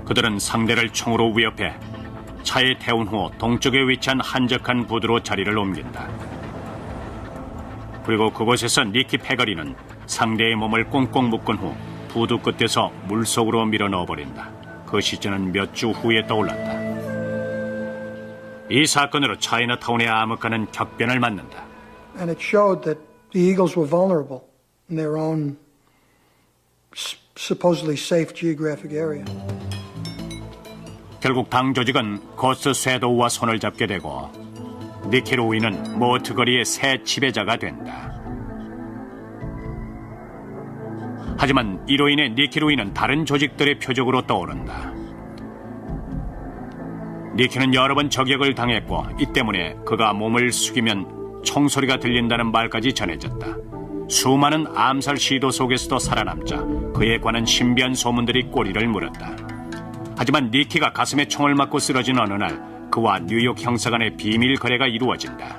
그들은 상대를 총으로 위협해 차에 태운 후 동쪽에 위치한 한적한 부두로 자리를 옮긴다. 그리고 그곳에서 니키 패거리는 상대의 몸을 꽁꽁 묶은 후 부두 끝에서 물속으로 밀어 넣어버린다. 그 시즌은 몇 주 후에 떠올랐다. 이 사건으로 차이나타운의 암흑가는 격변을 맞는다. And it showed that the Eagles were vulnerable in their own supposedly safe geographic area. 결국 당 조직은 고스트 섀도우와 손을 잡게 되고 니키 루이는 모트거리의 새 지배자가 된다. 하지만 이로 인해 니키 루이는 다른 조직들의 표적으로 떠오른다. 니키는 여러 번 저격을 당했고 이 때문에 그가 몸을 숙이면 총소리가 들린다는 말까지 전해졌다. 수많은 암살 시도 속에서도 살아남자 그에 관한 신비한 소문들이 꼬리를 물었다. 하지만 니키가 가슴에 총을 맞고 쓰러진 어느 날 그와 뉴욕 형사 간의 비밀 거래가 이루어진다.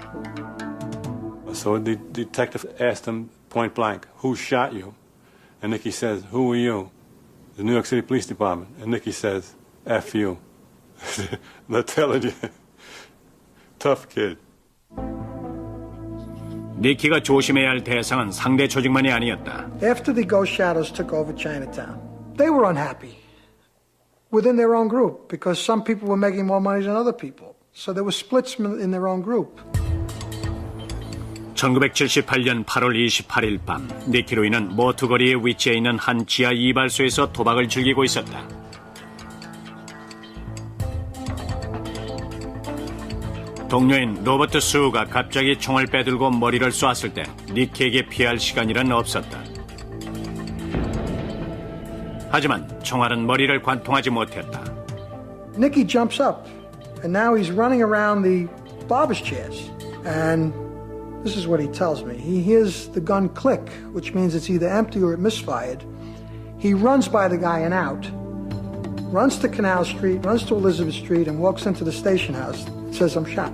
So the detective asked him point blank, "Who shot you?" And Nicky says, "Who are you?" "The New York City Police Department." And Nicky says, "F you." They're telling you. Tough kid. 니키가 조심해야 할 대상은 상대 조직만이 아니었다. After the Ghost Shadows took over Chinatown, they were unhappy within their own group because some people were making more money than other people. So there were splits in their own group. 1978년 8월 28일 밤 니키 로이는 모트거리에 위치해 있는 한 지하 이발소에서 도박을 즐기고 있었다. 동료인 로버트 수가 갑자기 총을 빼들고 머리를 쏘았을 때 니키에게 피할 시간이란 없었다. 하지만 총알은 머리를 관통하지 못했다. Nicky jumps up, and now he's running around the barber's chairs. And this is what he tells me. He hears the gun click, which means it's either empty or it misfired. He runs by the guy and out, runs to Canal Street, runs to Elizabeth Street, and walks into the station house. Says, I'm shot.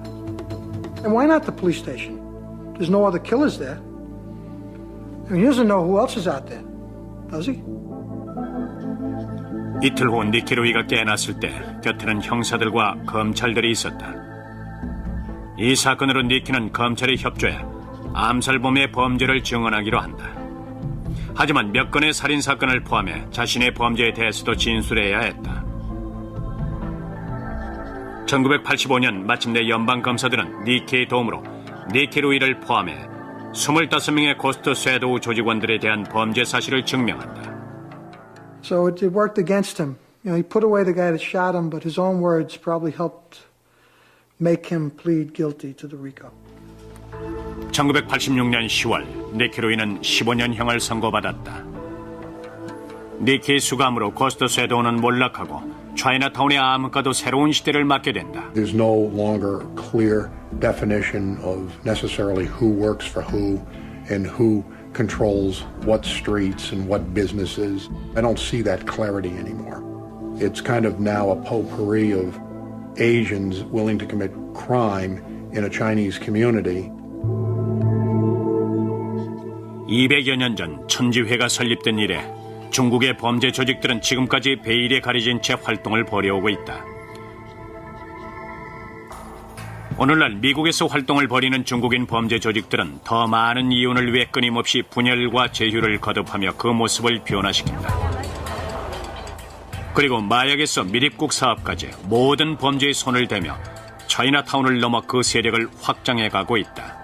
And why not the police station? There's no other killers there. I mean, he doesn't know who else is out there, does he? 이틀 후 니키 로이가 깨어났을 때 곁에는 형사들과 검찰들이 있었다. 이 사건으로 니키는 검찰에 협조해 암살범의 범죄를 증언하기로 한다. 하지만 몇 건의 살인사건을 포함해 자신의 범죄에 대해서도 진술해야 했다. 1985년 마침내 연방검사들은 니키의 도움으로 니키 로이를 포함해 25명의 고스트 섀도우 조직원들에 대한 범죄 사실을 증명한다. So it worked against him. You know, he put away the guy that shot him, but his own words probably helped make him plead guilty to the RICO. 1986년 10월 니키 로이는 15년형을 선고받았다. 니키의 수감으로 고스트 섀도우는 몰락하고 차이나타운의 암흑가도 새로운 시대를 맞게 된다. There's no longer clear definition of necessarily who works for who and who controls what streets and what businesses. I don't see that clarity anymore. It's kind of now a potpourri of Asians willing to commit crime in a Chinese community. 200여 년 전 천지회가 설립된 이래 중국의 범죄 조직들은 지금까지 베일에 가려진 채 활동을 벌여오고 있다. 오늘날 미국에서 활동을 벌이는 중국인 범죄 조직들은 더 많은 이윤을 위해 끊임없이 분열과 제휴를 거듭하며 그 모습을 변화시킨다. 그리고 마약에서 미립국 사업까지 모든 범죄에 손을 대며 차이나타운을 넘어 그 세력을 확장해가고 있다.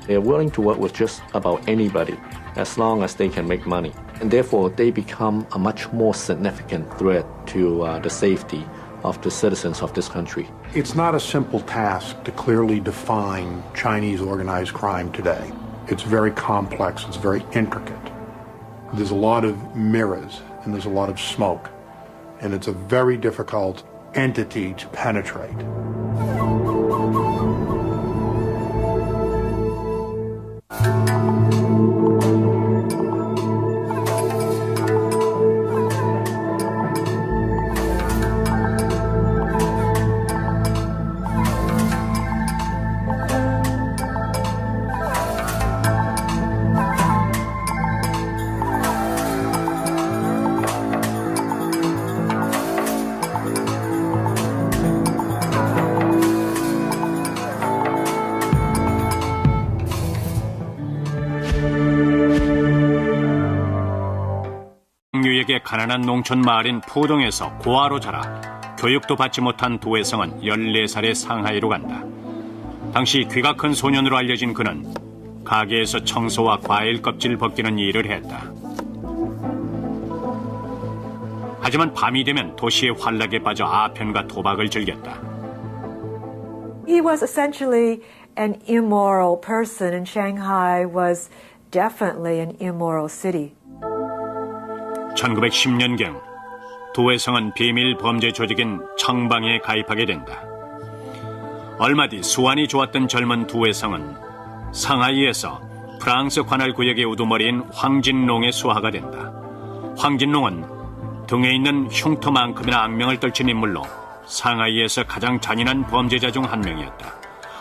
They are willing to work with just about anybody as long as they can make money. And therefore, they become a much more significant threat to the safety of the citizens of this country. It's not a simple task to clearly define Chinese organized crime today. It's very complex, it's very intricate. There's a lot of mirrors and there's a lot of smoke, and it's a very difficult entity to penetrate. 가난한 농촌 마을인 푸동에서 고아로 자라 교육도 받지 못한 도회성은 14살에 상하이로 간다. 당시 귀가 큰 소년으로 알려진 그는 가게에서 청소와 과일 껍질 벗기는 일을 했다. 하지만 밤이 되면 도시의 환락에 빠져 아편과 도박을 즐겼다. He was essentially an immoral person, and Shanghai was definitely an immoral city. 1910년경 도회성은 비밀 범죄 조직인 청방에 가입하게 된다. 얼마 뒤 수완이 좋았던 젊은 도회성은 상하이에서 프랑스 관할 구역의 우두머리인 황진롱의 수하가 된다. 황진롱은 등에 있는 흉터만큼이나 악명을 떨친 인물로 상하이에서 가장 잔인한 범죄자 중 한 명이었다.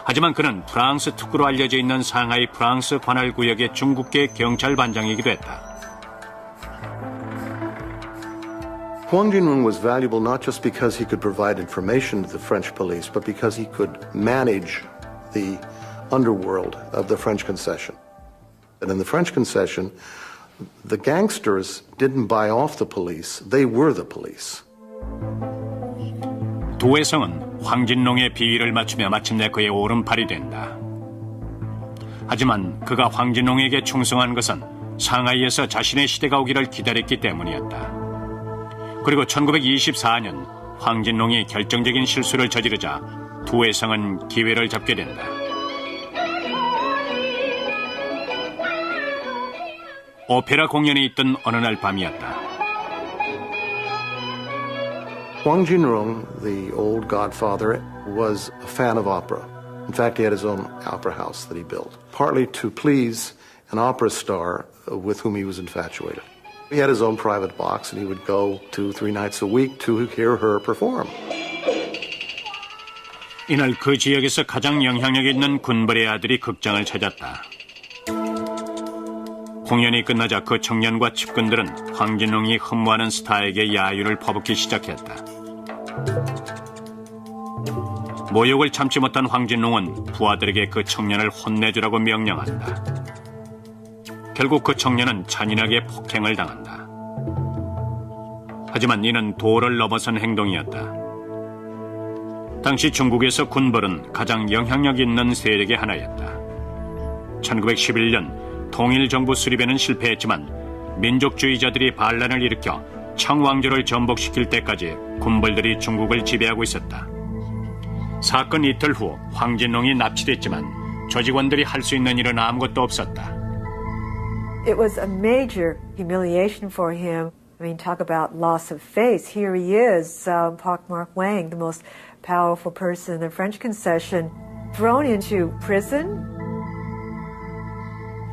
하지만 그는 프랑스 특구로 알려져 있는 상하이 프랑스 관할 구역의 중국계 경찰반장이기도 했다. Huang Jinwen was valuable not just because he could provide information to the French police, but because he could manage the underworld of the French concession. And in the French concession, the gangsters didn't buy off the police, they were the police. 도회성은 황진롱의 비위를 맞추며 마침내 그의 오른팔이 된다. 하지만 그가 황진롱에게 충성한 것은 상하이에서 자신의 시대가 오기를 기다렸기 때문이었다. 그리고 1924년 황진롱이 결정적인 실수를 저지르자 두 회상은 기회를 잡게 된다. 오페라 공연이 있던 어느 날 밤이었다. Huang Jinrong, the old godfather, was a fan of opera. In fact, he had his own opera house that he built, partly to please an opera star with whom he was infatuated. He had his own private box, and he would go 2-3 nights a week to hear her perform. 이날 그 지역에서 가장 영향력 있는 군벌의 아들이 극장을 찾았다. 공연이 끝나자 그 청년과 측근들은 황진롱이 흠모하는 스타에게 야유를 퍼붓기 시작했다. 모욕을 참지 못한 황진롱은 부하들에게 그 청년을 혼내주라고 명령한다. 결국 그 청년은 잔인하게 폭행을 당한다. 하지만 이는 도를 넘어선 행동이었다. 당시 중국에서 군벌은 가장 영향력 있는 세력의 하나였다. 1911년 통일정부 수립에는 실패했지만 민족주의자들이 반란을 일으켜 청왕조를 전복시킬 때까지 군벌들이 중국을 지배하고 있었다. 사건 이틀 후 황진롱이 납치됐지만 조직원들이 할 수 있는 일은 아무것도 없었다. It was a major humiliation for him. I mean, talk about loss of face. Here he is, Pak Mark Wang, the most powerful person in the French concession, thrown into prison.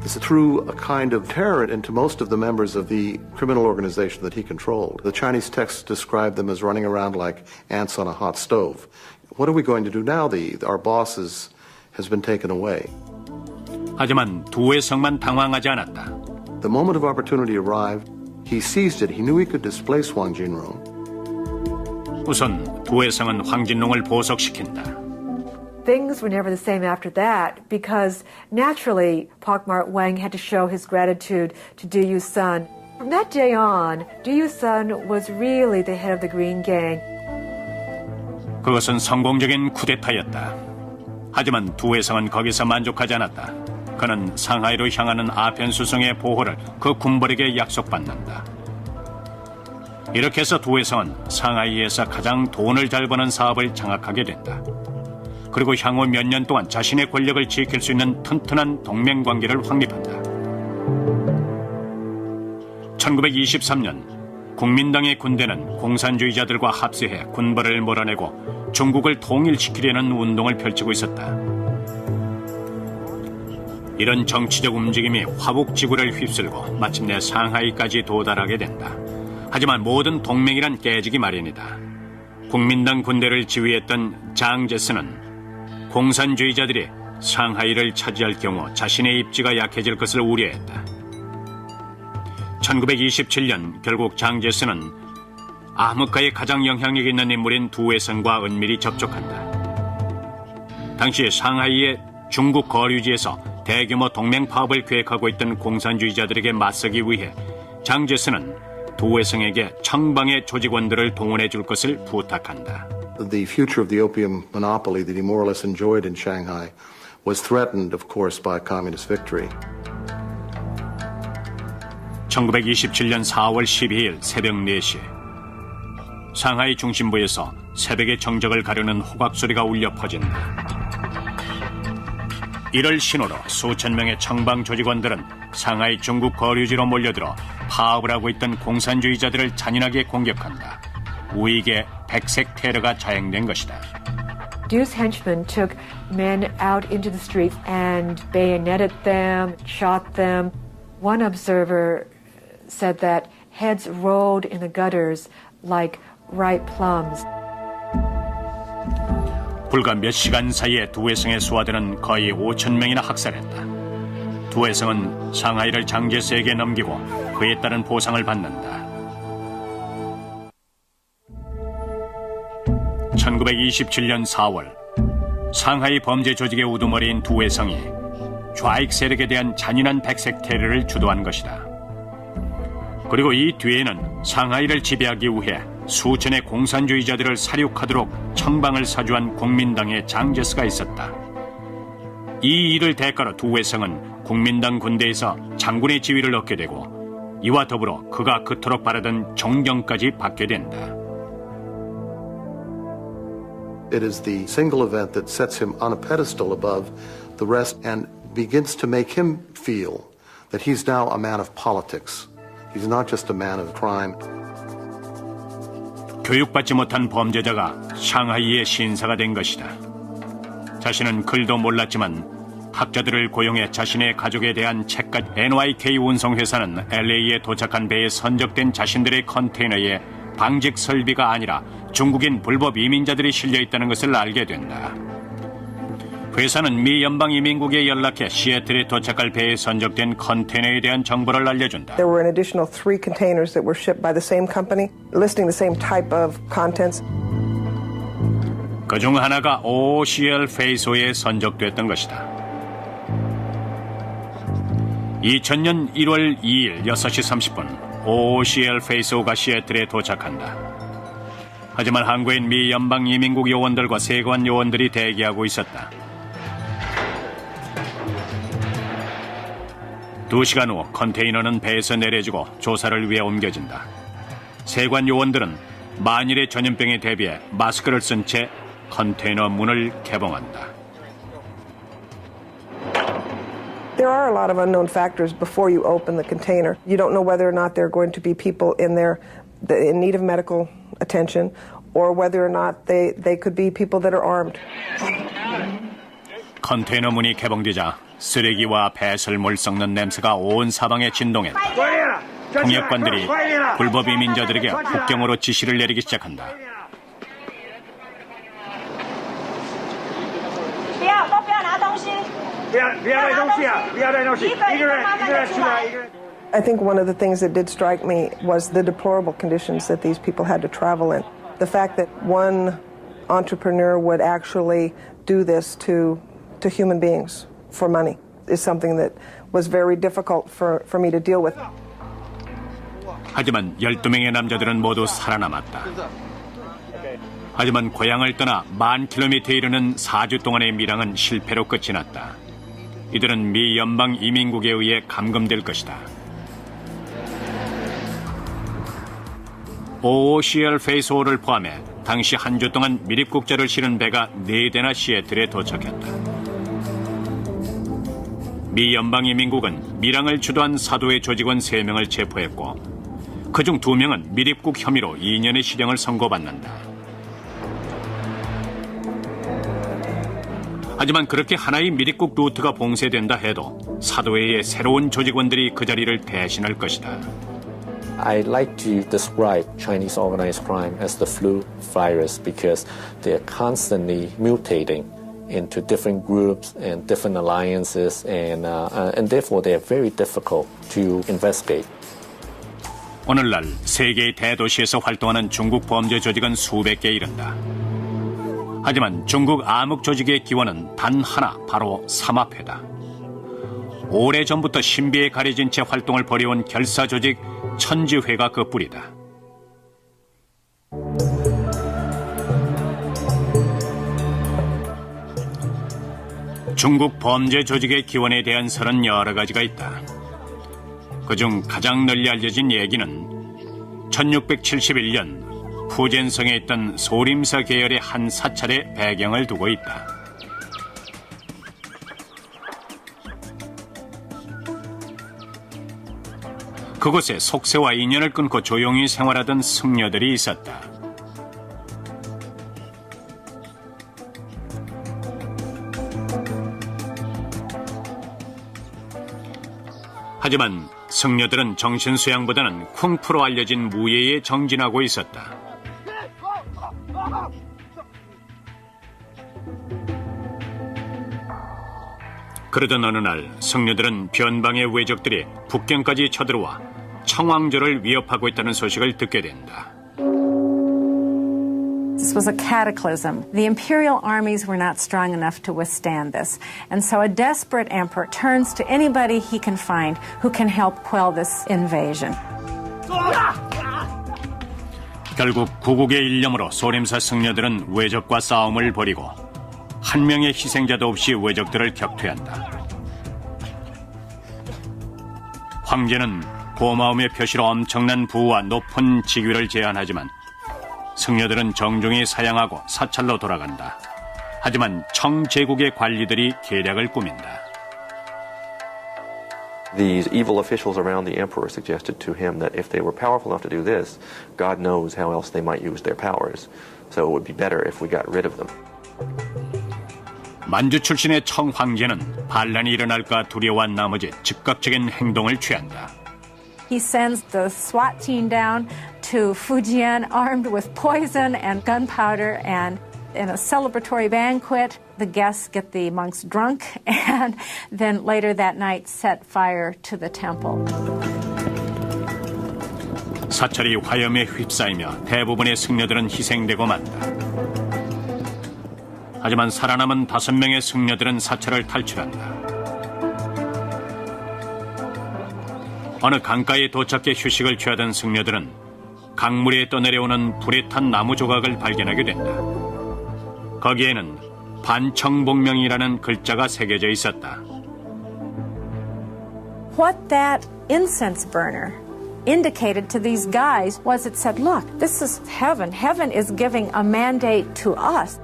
This threw a kind of terror into most of the members of the criminal organization that he controlled. The Chinese texts describe them as running around like ants on a hot stove. What are we going to do now? Our boss has been taken away. 하지만 두 회성만 당황하지 않았다. The moment of opportunity arrived. He seized it. He knew he could displace Huang Jinrong. 우선 두 회성은 황진롱을 보석시킨다. Things were never the same after that because naturally Pak Mark Wang had to show his gratitude to Du Yusun. From that day on, Du Yusun was really the head of the Green Gang. 그것은 성공적인 쿠데타였다. 하지만 두 회성은 거기서 만족하지 않았다. 그는 상하이로 향하는 아편 수송의 보호를 그 군벌에게 약속받는다. 이렇게 해서 두 회성은 상하이에서 가장 돈을 잘 버는 사업을 장악하게 된다. 그리고 향후 몇 년 동안 자신의 권력을 지킬 수 있는 튼튼한 동맹관계를 확립한다. 1923년 국민당의 군대는 공산주의자들과 합세해 군벌을 몰아내고 중국을 통일시키려는 운동을 펼치고 있었다. 이런 정치적 움직임이 화북지구를 휩쓸고 마침내 상하이까지 도달하게 된다. 하지만 모든 동맹이란 깨지기 마련이다. 국민당 군대를 지휘했던 장제스는 공산주의자들이 상하이를 차지할 경우 자신의 입지가 약해질 것을 우려했다. 1927년 결국 장제스는 암흑가의 가장 영향력 있는 인물인 두 회성과 은밀히 접촉한다. 당시 상하이의 중국 거류지에서 대규모 동맹 파업을 계획하고 있던 공산주의자들에게 맞서기 위해 장제스는 두 회성에게 청방의 조직원들을 동원해 줄 것을 부탁한다. The future of the opium monopoly that he more or less enjoyed in Shanghai was threatened, of course, by communist victory. 1927년 4월 12일 새벽 4시 상하이 중심부에서 새벽의 정적을 가르는 호각 소리가 울려 퍼진다. 이를 신호로 수천 명의 청방 조직원들은 상하이 중국 거류지로 몰려들어 파업을 하고 있던 공산주의자들을 잔인하게 공격한다. 우익의 백색 테러가 자행된 것이다. Du's henchmen took men out into the streets and bayoneted them, shot them. One observer said that heads rolled in the gutters like ripe plums. 불과 몇 시간 사이에 두 회성의 수하들은 거의 5,000명이나 학살했다. 두 회성은 상하이를 장제스에게 넘기고 그에 따른 보상을 받는다. 1927년 4월 상하이 범죄 조직의 우두머리인 두 회성이 좌익 세력에 대한 잔인한 백색 테러를 주도한 것이다. 그리고 이 뒤에는 상하이를 지배하기 위해 수천의 공산주의자들을 살육하도록 청방을 사주한 국민당의 장제스가 있었다. 이 일을 대가로 두 회성은 국민당 군대에서 장군의 지위를 얻게 되고 이와 더불어 그가 그토록 바라던 존경까지 받게 된다. It is the single event that sets him on a pedestal above the rest and begins to make him feel that he's now a man of politics. He's not just a man of crime. 교육받지 못한 범죄자가 샹하이의 신사가 된 것이다. 자신은 글도 몰랐지만 학자들을 고용해 자신의 가족에 대한 책까지 NYK 운송회사는 LA에 도착한 배에 선적된 자신들의 컨테이너에 방직 설비가 아니라 중국인 불법 이민자들이 실려 있다는 것을 알게 된다. 회사는 미 연방이민국에 연락해 시애틀에 도착할 배에 선적된 컨테이너에 대한 정보를 알려준다. There were an additional 3 containers that were shipped by the same company, listing the same type of contents. 그중 하나가 OOCL 페이소에 선적됐던 것이다. 2000년 1월 2일 6시 30분 OOCL 페이소가 시애틀에 도착한다. 하지만 항구엔 미 연방이민국 요원들과 세관 요원들이 대기하고 있었다. 2시간 후 컨테이너는 배에서 내려지고 조사를 위해 옮겨진다. 세관 요원들은 만일의 전염병에 대비해 마스크를 쓴 채 컨테이너 문을 개봉한다. There are a lot of unknown factors before you open the container. You don't know whether or not there are going to be people in there in need of medical attention or whether or not they could be people that are armed. 컨테이너 문이 개봉되자 쓰레기와 배설물 썩는 냄새가 온 사방에 진동했다. 통역관들이 불법 이민자들에게 국경으로 지시를 내리기 시작한다. I think one of the things that did strike me was the deplorable conditions that these people had to travel in. The fact that one entrepreneur would actually do this to human beings for money is something that was very difficult for me to deal with. 하지만 12명의 남자들은 모두 살아남았다. 하지만 고향을 떠나 10,000km에 이르는 4주 동안의 밀항은 실패로 끝이 났다. 이들은 미 연방 이민국에 의해 감금될 것이다. OOCL 페이스호를 포함해 당시 한 주 동안 미립국자를 실은 배가 4대나 시애틀에 도착했다. 미 연방이민국은 밀항을 주도한 사도의 조직원 3명을 체포했고 그중 2명은 미립국 혐의로 2년의 실형을 선고받는다. 하지만 그렇게 하나의 미립국 루트가 봉쇄된다 해도 사도회의 새로운 조직원들이 그 자리를 대신할 것이다. I like to describe Chinese organized crime as the flu virus because they're constantly mutating into different groups and different alliances, and therefore they are very difficult to investigate. 오늘날 세계의 대도시에서 활동하는 중국 범죄 조직은 수백 개에 이른다. 하지만 중국 암흑 조직의 기원은 단 하나, 바로 삼합회다. 오래전부터 신비에 가려진 채 활동을 벌여온 결사 조직 천지회가 그 뿌리다. 중국 범죄 조직의 기원에 대한 설은 여러 가지가 있다. 그중 가장 널리 알려진 얘기는 1671년 푸젠성에 있던 소림사 계열의 한 사찰의 배경을 두고 있다. 그곳에 속세와 인연을 끊고 조용히 생활하던 승려들이 있었다. 하지만 승려들은 정신수양보다는 쿵푸로 알려진 무예에 정진하고 있었다. 그러던 어느 날 승려들은 변방의 외적들이 북경까지 쳐들어와 청왕조를 위협하고 있다는 소식을 듣게 된다. This was a cataclysm. The imperial armies were not strong enough to withstand this. And so a desperate emperor turns to anybody he can find who can help quell this invasion. 결국 구국의 일념으로 소림사 승려들은 외적과 싸움을 벌이고 한 명의 희생자도 없이 왜적들을 격퇴한다. 황제는 고마움의 표시로 엄청난 부와 높은 직위를 제안하지만 승려들은 정중히 사양하고 사찰로 돌아간다. 하지만 청제국의 관리들이 계략을 꾸민다. These evil officials around the emperor suggested to him that if they were powerful enough to do this, God knows how else they might use their powers. So it would be better if we got rid of them. 만주 출신의 청황제는 반란이 일어날까 두려워한 나머지 즉각적인 행동을 취한다. He sends the SWAT team down to Fujian armed with poison and gunpowder, and in a celebratory banquet, the guests get the monks drunk and then later that night set fire to the temple. 사찰이 화염에 휩싸이며 대부분의 승려들은 희생되고 만다. 하지만 살아남은 5명의 승려들은 사찰을 탈출한다. 어느 강가에 도착해 휴식을 취하던 승려들은 강물에 떠내려오는 불에 탄 나무 조각을 발견하게 된다. 거기에는 반청복명이라는 글자가 새겨져 있었다. What that incense burner indicated to these guys was it said, look, this is heaven. Heaven is giving a mandate to us.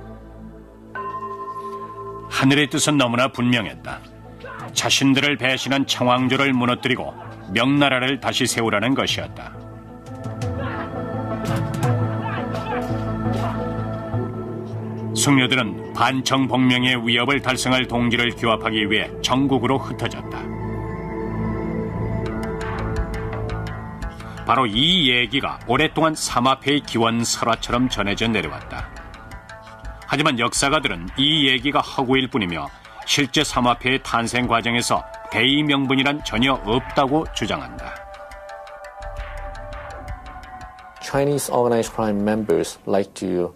하늘의 뜻은 너무나 분명했다. 자신들을 배신한 청왕조를 무너뜨리고 명나라를 다시 세우라는 것이었다. 승려들은 반청복명의 위협을 달성할 동지를 규합하기 위해 전국으로 흩어졌다. 바로 이 얘기가 오랫동안 삼합회의 기원 설화처럼 전해져 내려왔다. 하지만 역사가들은 이 얘기가 허구일 뿐이며 실제 삼합회의 탄생 과정에서 대의 명분이란 전혀 없다고 주장한다. Chinese organized crime members like to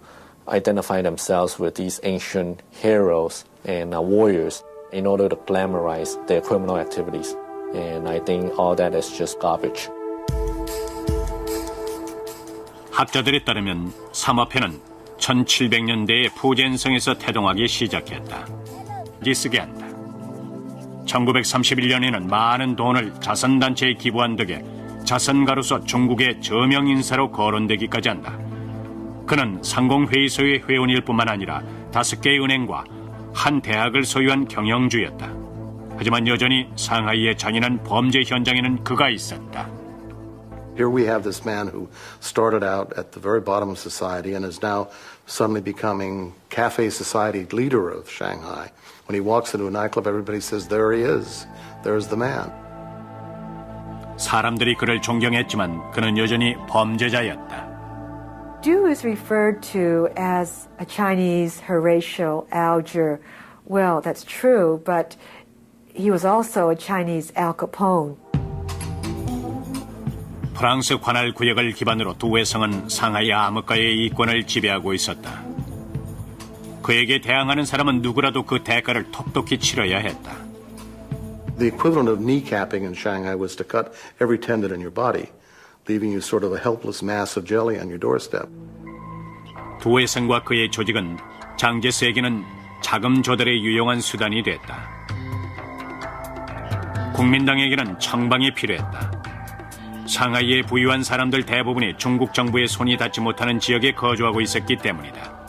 identify themselves with these ancient heroes and warriors in order to glamorize their criminal activities. And I think all that is just garbage. 학자들에 따르면 삼합회는 1700년대에 푸젠성에서 태동하기 시작했다. 쓰게 한다. 1931년에는 많은 돈을 자선단체에 기부한 덕에 자선가로서 중국의 저명인사로 거론되기까지 한다. 그는 상공회의소의 회원일 뿐만 아니라 5개의 은행과 한 대학을 소유한 경영주였다. 하지만 여전히 상하이의 잔인한 범죄 현장에는 그가 있었다. Here we have this man who started out at the very bottom of society and is now suddenly becoming cafe society leader of Shanghai. When he walks into a nightclub, everybody says, there he is. There's the man. 사람들이 그를 존경했지만 그는 여전히 범죄자였다. Du is referred to as a Chinese Horatio Alger. Well, that's true, but he was also a Chinese Al Capone. 프랑스 관할 구역을 기반으로 두웨성은 상하이 암흑가의 이권을 지배하고 있었다. 그에게 대항하는 사람은 누구라도 그 대가를 톡톡히 치러야 했다. The equivalent of kneecapping in Shanghai was to cut every tendon in your body, leaving you sort of a helpless mass of jelly on your doorstep. 두웨성과 그의 조직은 장제스에게는 자금 조달에 유용한 수단이 됐다. 국민당에게는 청방이 필요했다. 상하이에 부유한 사람들 대부분이 중국 정부의 손이 닿지 못하는 지역에 거주하고 있었기 때문이다.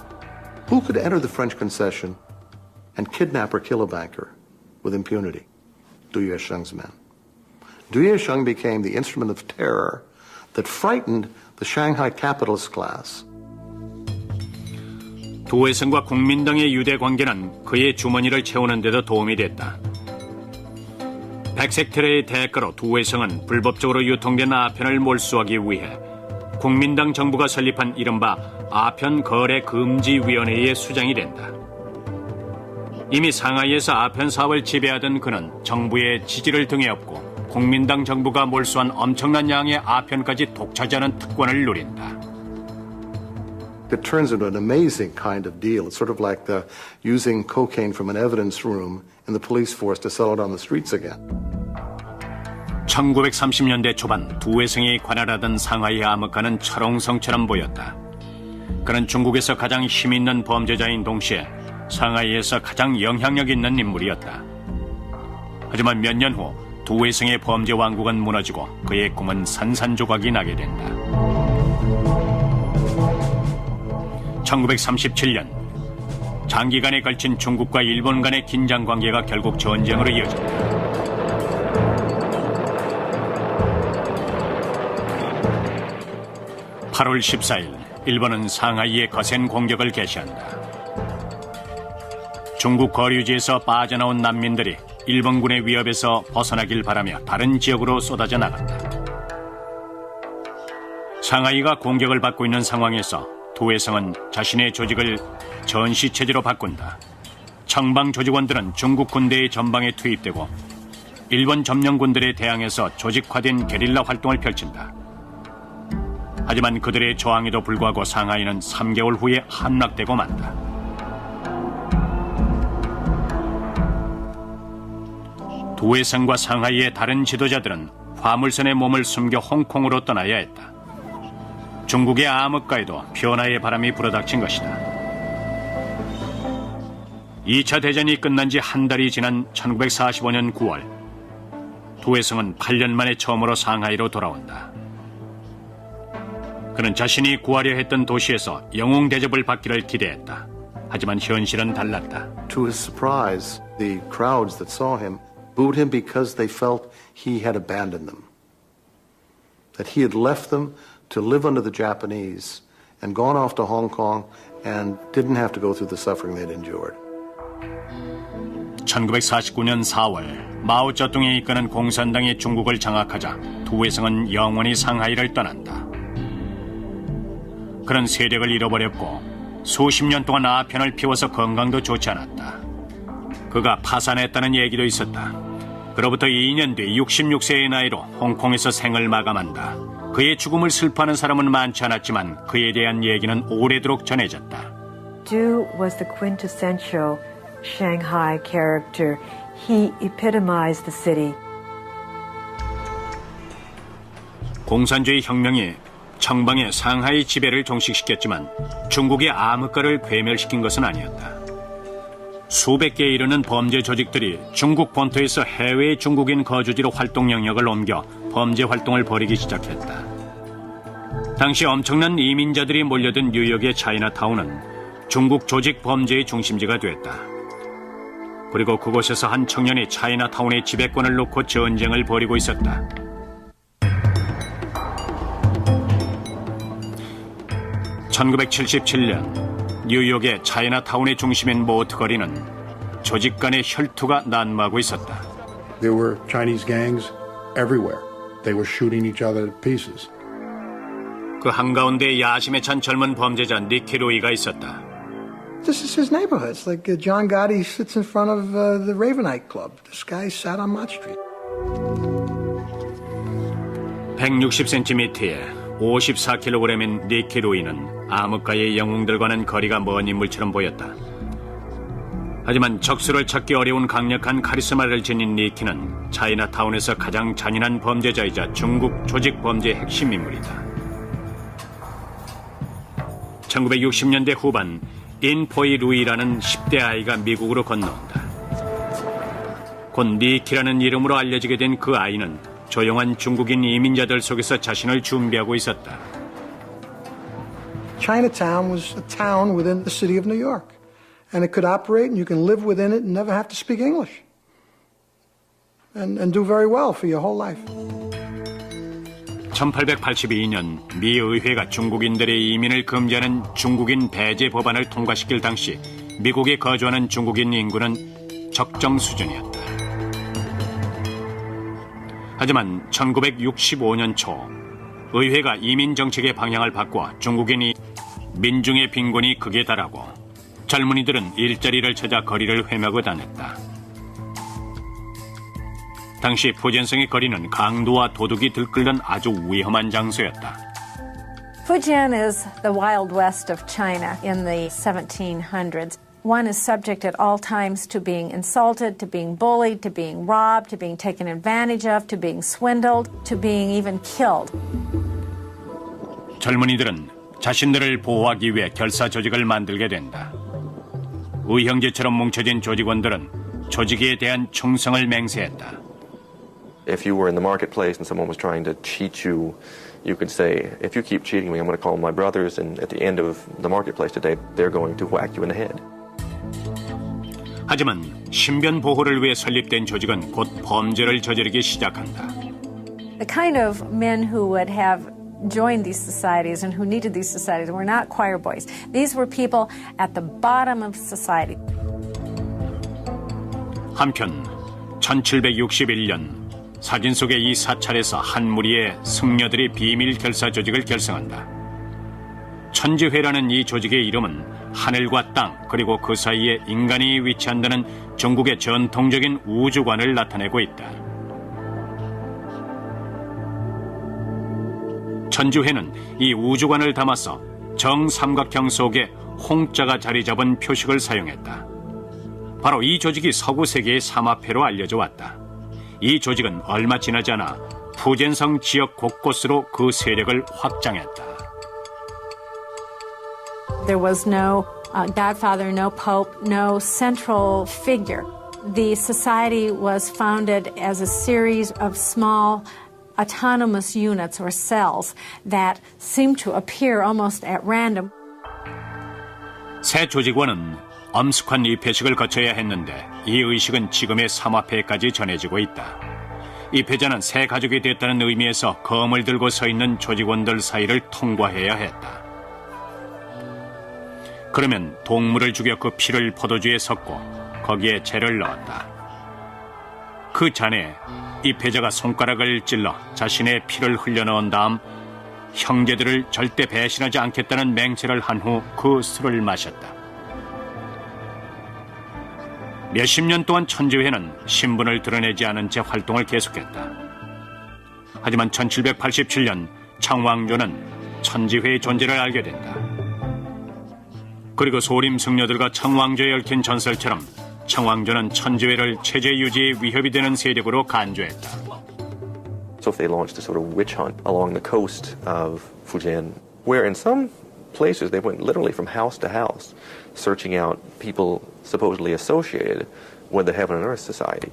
Who could enter the French concession and kidnap or kill a banker with impunity? Du Yuesheng's men. Du Yuesheng became the instrument of terror that frightened the Shanghai capitalist class. 두웨성과 국민당의 유대 관계는 그의 주머니를 채우는 데도 도움이 됐다. 백색 테러의 대가로 두웨성은 불법적으로 유통된 아편을 몰수하기 위해 국민당 정부가 설립한 이른바 아편 거래 금지 위원회의 수장이 된다. 이미 상하이에서 아편 사업을 지배하던 그는 정부의 지지를 등에 업고 국민당 정부가 몰수한 엄청난 양의 아편까지 독차지하는 특권을 누린다. It turns into an amazing kind of deal. It's sort of like using cocaine from an evidence room in the police force to sell it on the streets again. 1930년대 초반 두웨성이 관할하던 상하이 암흑가는 철옹성처럼 보였다. 그는 중국에서 가장 힘있는 범죄자인 동시에 상하이에서 가장 영향력 있는 인물이었다. 하지만 몇 년 후 두회성의 범죄 왕국은 무너지고 그의 꿈은 산산조각이 나게 된다. 1937년 장기간에 걸친 중국과 일본 간의 긴장 관계가 결국 전쟁으로 이어졌다. (8월 14일) 일본은 상하이에 거센 공격을 개시한다. 중국 거류지에서 빠져나온 난민들이 일본군의 위협에서 벗어나길 바라며 다른 지역으로 쏟아져 나간다. 상하이가 공격을 받고 있는 상황에서 두회성은 자신의 조직을 전시체제로 바꾼다. 청방 조직원들은 중국 군대의 전방에 투입되고 일본 점령군들에 대항해서 조직화된 게릴라 활동을 펼친다. 하지만 그들의 저항에도 불구하고 상하이는 3개월 후에 함락되고 만다. 두회성과 상하이의 다른 지도자들은 화물선에 몸을 숨겨 홍콩으로 떠나야 했다. 중국의 암흑가에도 변화의 바람이 불어닥친 것이다. 2차 대전이 끝난 지 한 달이 지난 1945년 9월, 두회성은 8년 만에 처음으로 상하이로 돌아온다. 그는 자신이 구하려 했던 도시에서 영웅 대접을 받기를 기대했다. 하지만 현실은 달랐다. To his surprise, the crowds that saw him booed him because they felt he had abandoned them. That he had left them to live under the Japanese and gone off to Hong Kong and didn't have to go through the suffering they'd endured. 1949년 4월 마오쩌둥이 이끄는 공산당이 중국을 장악하자 두회성은 영원히 상하이를 떠난다. 그는 세력을 잃어버렸고 수십 년 동안 아편을 피워서 건강도 좋지 않았다. 그가 파산했다는 얘기도 있었다. 그로부터 2년 뒤 66세의 나이로 홍콩에서 생을 마감한다. 그의 죽음을 슬퍼하는 사람은 많지 않았지만 그에 대한 얘기는 오래도록 전해졌다. Du was the quintessential Shanghai character. He epitomized the city. 공산주의 혁명이 청방의 상하이 지배를 종식시켰지만 중국의 암흑가를 괴멸시킨 것은 아니었다. 수백 개에 이르는 범죄 조직들이 중국 본토에서 해외 중국인 거주지로 활동 영역을 옮겨 범죄 활동을 벌이기 시작했다. 당시 엄청난 이민자들이 몰려든 뉴욕의 차이나타운은 중국 조직 범죄의 중심지가 됐다. 그리고 그곳에서 한 청년이 차이나타운의 지배권을 놓고 전쟁을 벌이고 있었다. (1977년) 뉴욕의 차이나타운의 중심인 모트 거리는 조직 간의 혈투가 난무하고 있었다. There were Chinese gangs everywhere. They were shooting each other to pieces. 그 한가운데 야심에 찬 젊은 범죄자 니키 로이가 있었다. This is his neighborhood. It's like John Gotti sits in front of the Ravenite Club. This guy sat on Mott Street. 160cm에 54kg인 니키 로이는 암흑가의 영웅들과는 거리가 먼 인물처럼 보였다. 하지만 적수를 찾기 어려운 강력한 카리스마를 지닌 니키는 차이나타운에서 가장 잔인한 범죄자이자 중국 조직 범죄의 핵심 인물이다. 1960년대 후반 인포이 루이라는 10대 아이가 미국으로 건너온다. 곧 니키라는 이름으로 알려지게 된 그 아이는 조용한 중국인 이민자들 속에서 자신을 준비하고 있었다. Chinatown was a town within the city of New York. And it could operate and you can live within it and never have to speak English. And do very well for your whole life. 1882년 미 의회가 중국인들의 이민을 금지하는 중국인 배제 법안을 통과시킬 당시 미국에 거주하는 중국인 인구는 적정 수준이었다. 하지만 1965년 초 의회가 이민 정책의 방향을 바꿔 중국인이 민중의 빈곤이 극에 달하고 젊은이들은 일자리를 찾아 거리를 헤매고 다녔다. 당시 푸젠성의 거리는 강도와 도둑이 들끓는 아주 위험한 장소였다. Fujian is the Wild West of China in the 1700s. One is subject at all times to being insulted, to being bullied, to being robbed, to being taken advantage of, to being swindled, to being even killed. 젊은이들은 자신들을 보호하기 위해 결사 조직을 만들게 된다. 의형제처럼 뭉쳐진 조직원들은 조직에 대한 충성을 맹세했다. If you were in the marketplace and someone was trying to cheat you, you could say, if you keep cheating me, I'm going to call my brothers, and at the end of the marketplace today, they're going to whack you in the head. 하지만 신변 보호를 위해 설립된 조직은 곧 범죄를 저지르기 시작한다. The kind of men who would have joined these societies and who needed these societies were not choir boys. These were people at the bottom of society. 한편 1761년 사진 속의 이 사찰에서 한 무리의 승려들이 비밀 결사 조직을 결성한다. 천지회라는 이 조직의 이름은 하늘과 땅 그리고 그 사이에 인간이 위치한다는 중국의 전통적인 우주관을 나타내고 있다. 천지회는 이 우주관을 담아서 정삼각형 속에 홍자가 자리 잡은 표식을 사용했다. 바로 이 조직이 서구 세계의 삼합회로 알려져 왔다. 이 조직은 얼마 지나지 않아 푸젠성 지역 곳곳으로 그 세력을 확장했다. There was no godfather, no pope, no central figure. The society was founded as a series of small autonomous units or cells that seemed to appear almost at random. 새 조직원은 엄숙한 입회식을 거쳐야 했는데 이 의식은 지금의 삼합회까지 전해지고 있다. 입회자는 새 가족이 됐다는 의미에서 검을 들고 서 있는 조직원들 사이를 통과해야 했다. 그러면 동물을 죽여 그 피를 포도주에 섞고 거기에 재를 넣었다. 그 잔에 입회자가 손가락을 찔러 자신의 피를 흘려넣은 다음 형제들을 절대 배신하지 않겠다는 맹세를 한 후 그 술을 마셨다. 몇십 년 동안 천지회는 신분을 드러내지 않은 채 활동을 계속했다. 하지만 1787년 청왕조는 천지회의 존재를 알게 된다. 그리고 소림 승려들과 청왕조에 얽힌 전설처럼 청왕조는 천지회를 체제 유지에 위협이 되는 세력으로 간주했다. So if they launched a sort of witch hunt along the coast of Fujian, where in some places they went literally from house to house, searching out people supposedly associated with the Heaven and Earth Society.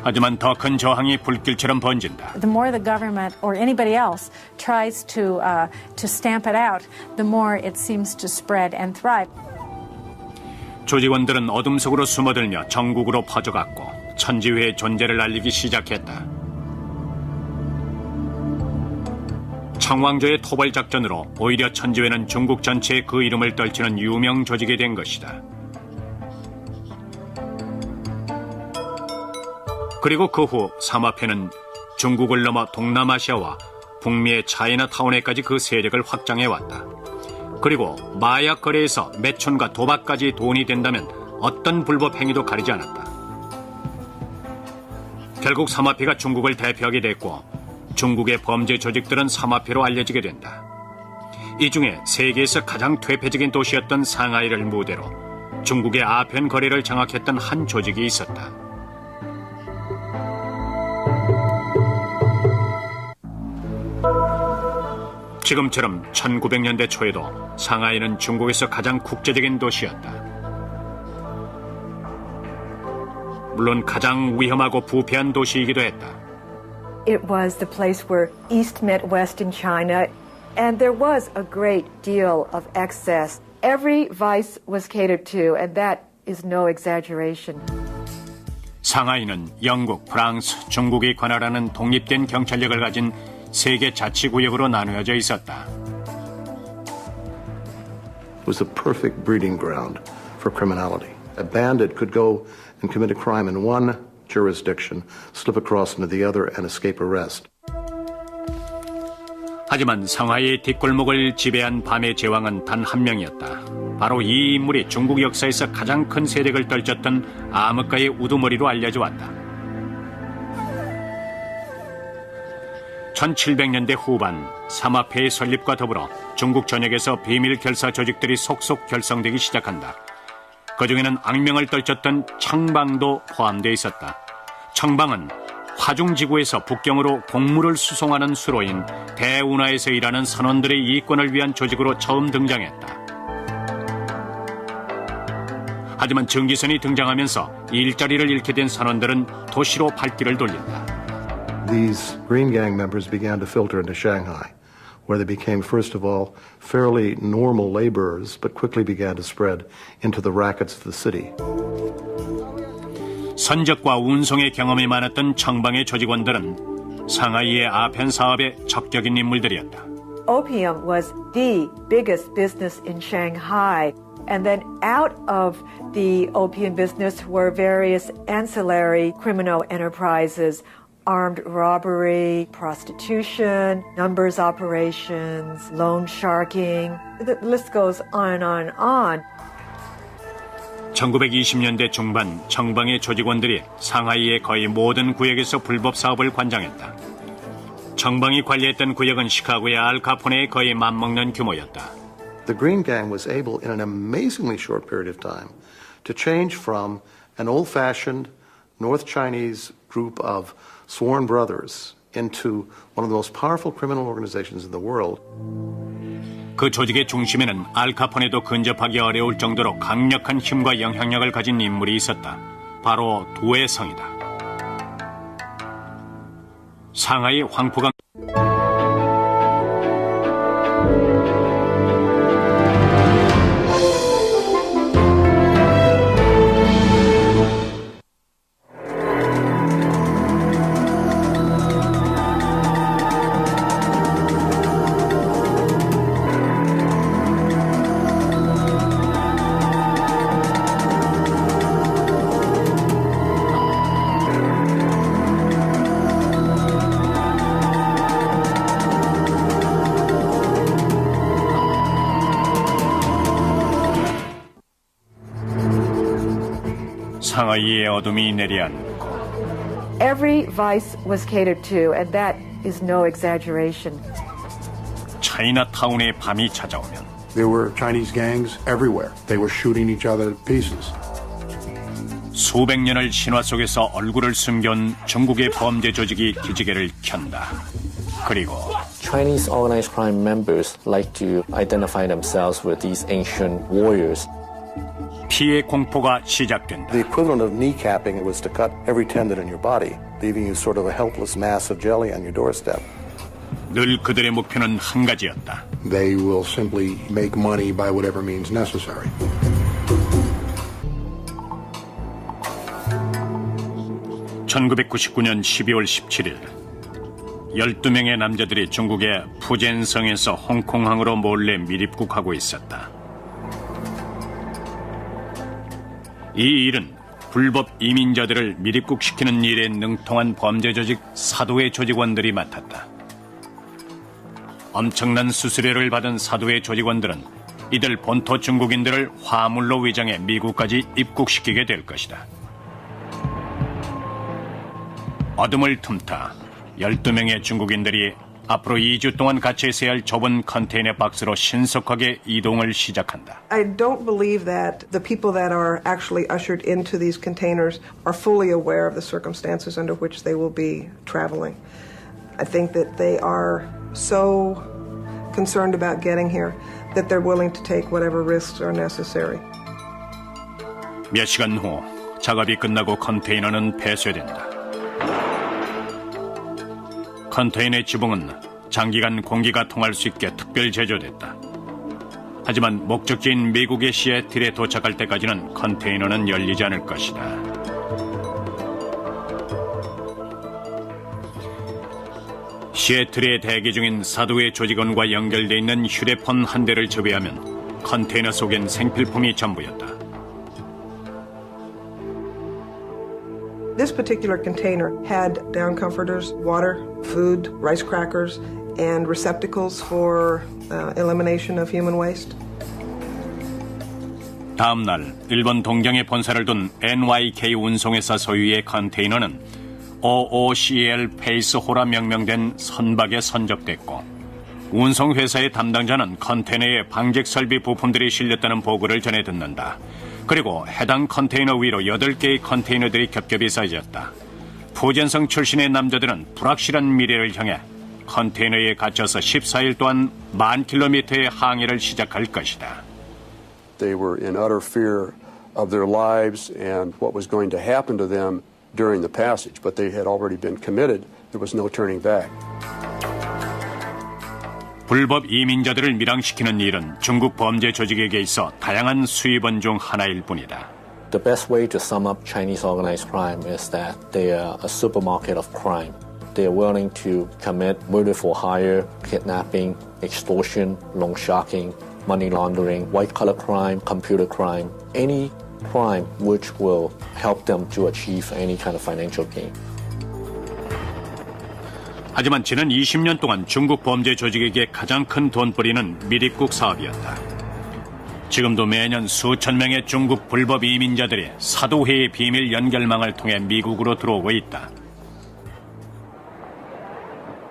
하지만 더 큰 저항이 불길처럼 번진다. The more the government or anybody else tries to stamp it out, the more it seems to spread and thrive. 조직원들은 어둠 속으로 숨어들며 전국으로 퍼져갔고 천지회의 존재를 알리기 시작했다. 청왕조의 토벌 작전으로 오히려 천지회는 중국 전체에 그 이름을 떨치는 유명 조직이 된 것이다. 그리고 그 후 삼합회는 중국을 넘어 동남아시아와 북미의 차이나타운에까지 그 세력을 확장해왔다. 그리고 마약 거래에서 매춘과 도박까지 돈이 된다면 어떤 불법 행위도 가리지 않았다. 결국 삼합회가 중국을 대표하게 됐고 중국의 범죄 조직들은 삼합회로 알려지게 된다. 이 중에 세계에서 가장 퇴폐적인 도시였던 상하이를 무대로 중국의 아편 거래를 장악했던 한 조직이 있었다. 지금처럼 1900년대 초에도 상하이는 중국에서 가장 국제적인 도시였다. 물론 가장 위험하고 부패한 도시이기도 했다. It was the place where East met West in China, and there was a great deal of excess. Every vice was catered to, and that is no exaggeration. 상하이는 영국, 프랑스, 중국이 관할하는 독립된 경찰력을 가진 세계 자치구역으로 나누어져 있었다. It was a perfect breeding ground for criminality. A bandit could go and commit a crime in one jurisdiction, slip across into the other and escape arrest. 하지만 상하이의 뒷골목을 지배한 밤의 제왕은 단 한 명이었다. 바로 이 인물이 중국 역사에서 가장 큰 세력을 떨쳤던 암흑가의 우두머리로 알려져 왔다. 1700년대 후반 삼합회의 설립과 더불어 중국 전역에서 비밀 결사 조직들이 속속 결성되기 시작한다. 그중에는 악명을 떨쳤던 청방도 포함되어 있었다. 청방은 화중지구에서 북경으로 곡물을 수송하는 수로인 대운하에서 일하는 선원들의 이권을 위한 조직으로 처음 등장했다. 하지만 전기선이 등장하면서 일자리를 잃게 된 선원들은 도시로 발길을 돌린다. These Green Gang members began to filter into Shanghai, where they became, first of all, fairly normal laborers, but quickly began to spread into the rackets of the city. 선적과 운송의 경험이 많았던 청방의 조직원들은 상하이의 아편 사업의 적격인 인물들이었다. Opium was the biggest business in Shanghai. And then out of the opium business were various ancillary criminal enterprises, armed robbery, prostitution, numbers operations, loan sharking. The list goes on and on and on. 1920년대 중반 청방의 조직원들이 상하이의 거의 모든 구역에서 불법 사업을 관장했다. 청방이 관리했던 구역은 시카고의 알카포네의 거의 맞먹는 규모였다. The Green Gang was able, in an amazingly short period of time, to change from an old-fashioned North Chinese group of sworn brothers into one of the most powerful criminal organizations in the world. 그 조직의 중심에는 알카포네도 근접하기 어려울 정도로 강력한 힘과 영향력을 가진 인물이 있었다. 바로 두에성이다. 상하이 황포강 상하이의 어둠이 내려앉고 Every vice was catered to, and that is no exaggeration. 차이나타운의 밤이 찾아오면 There were Chinese gangs everywhere. They were shooting each other to pieces. 수백 년을 신화 속에서 얼굴을 숨겨온 중국의 범죄 조직이 기지개를 켠다. 그리고 Chinese organized crime members like to identify themselves with these ancient warriors. 피해 공포가 시작된다. The equivalent of kneecapping was to cut every tendon in your body, leaving you sort of a helpless mass of jelly on your doorstep. 늘 그들의 목표는 한 가지였다. They will simply make money by whatever means necessary. (1999년 12월 17일) 12명의 남자들이 중국의 푸젠성에서 홍콩항으로 몰래 밀입국하고 있었다. 이 일은 불법 이민자들을 밀입국시키는 일에 능통한 범죄 조직 사도의 조직원들이 맡았다. 엄청난 수수료를 받은 사도의 조직원들은 이들 본토 중국인들을 화물로 위장해 미국까지 입국시키게 될 것이다. 어둠을 틈타 12명의 중국인들이 앞으로 2주 동안 같이 있어야 할 좁은 컨테이너 박스로 신속하게 이동을 시작한다. I don't believe that the people that are actually ushered into these containers are fully aware of the circumstances under which they will be traveling. I think that they are so concerned about getting here that they're willing to take whatever risks are necessary. 몇 시간 후 작업이 끝나고 컨테이너는 폐쇄된다. 컨테이너의 지붕은 장기간 공기가 통할 수 있게 특별 제조됐다. 하지만 목적지인 미국의 시애틀에 도착할 때까지는 컨테이너는 열리지 않을 것이다. 시애틀에 대기 중인 사도의 조직원과 연결돼 있는 휴대폰 한 대를 제외하면 컨테이너 속엔 생필품이 전부였다. This particular container had down comforters, water, food, rice crackers, and receptacles for elimination of human waste. 다음 날 일본 동경에 본사를 둔 NYK 운송회사 소유의 컨테이너는 OOCL 페이스호라 명명된 선박에 선적됐고 운송회사의 담당자는 컨테이너에 방직 설비 부품들이 실렸다는 보고를 전해 듣는다. 그리고 해당 컨테이너 위로 8개의 컨테이너들이 겹겹이 쌓여졌다. 푸젠성 출신의 남자들은 불확실한 미래를 향해 컨테이너에 갇혀서 14일 동안 10,000km의 항해를 시작할 것이다. They were in utter fear of their lives and what was going to happen to them during the passage, but they had already been committed. There was no turning back. 불법 이민자들을 밀항시키는 일은 중국 범죄 조직에게 있어 다양한 수입원 중 하나일 뿐이다. The best way to sum up Chinese organized crime is that they are a supermarket of crime. They are willing to commit murder for hire, kidnapping, extortion, loan sharking, money laundering, white-collar crime, computer crime, any crime which will help them to achieve any kind of financial gain. 하지만 지난 20년 동안 중국 범죄 조직에게 가장 큰 돈벌이는 미립국 사업이었다. 지금도 매년 수천 명의 중국 불법 이민자들이 사도회의 비밀 연결망을 통해 미국으로 들어오고 있다.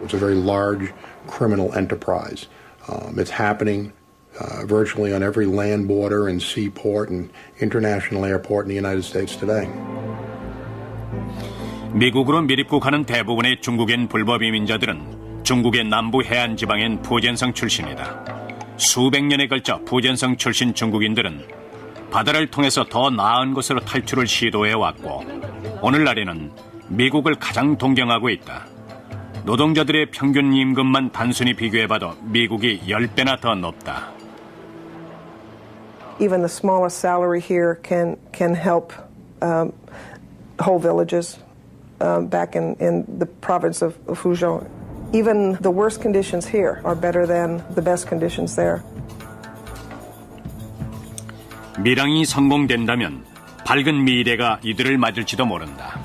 It's a very large criminal enterprise. It's happening virtually on every land border and seaport and international airport in the United States today. 미국으로 밀입국하는 대부분의 중국인 불법 이민자들은 중국의 남부 해안 지방인 푸젠성 출신이다. 수백 년에 걸쳐 푸젠성 출신 중국인들은 바다를 통해서 더 나은 곳으로 탈출을 시도해왔고 오늘날에는 미국을 가장 동경하고 있다. 노동자들의 평균 임금만 단순히 비교해봐도 미국이 10배나 더 높다. Even the smallest salary here can help whole villages back in the province of Fuzhou. Even the worst conditions here are better than the best conditions there. 밀항이 성공된다면 밝은 미래가 이들을 맞을지도 모른다.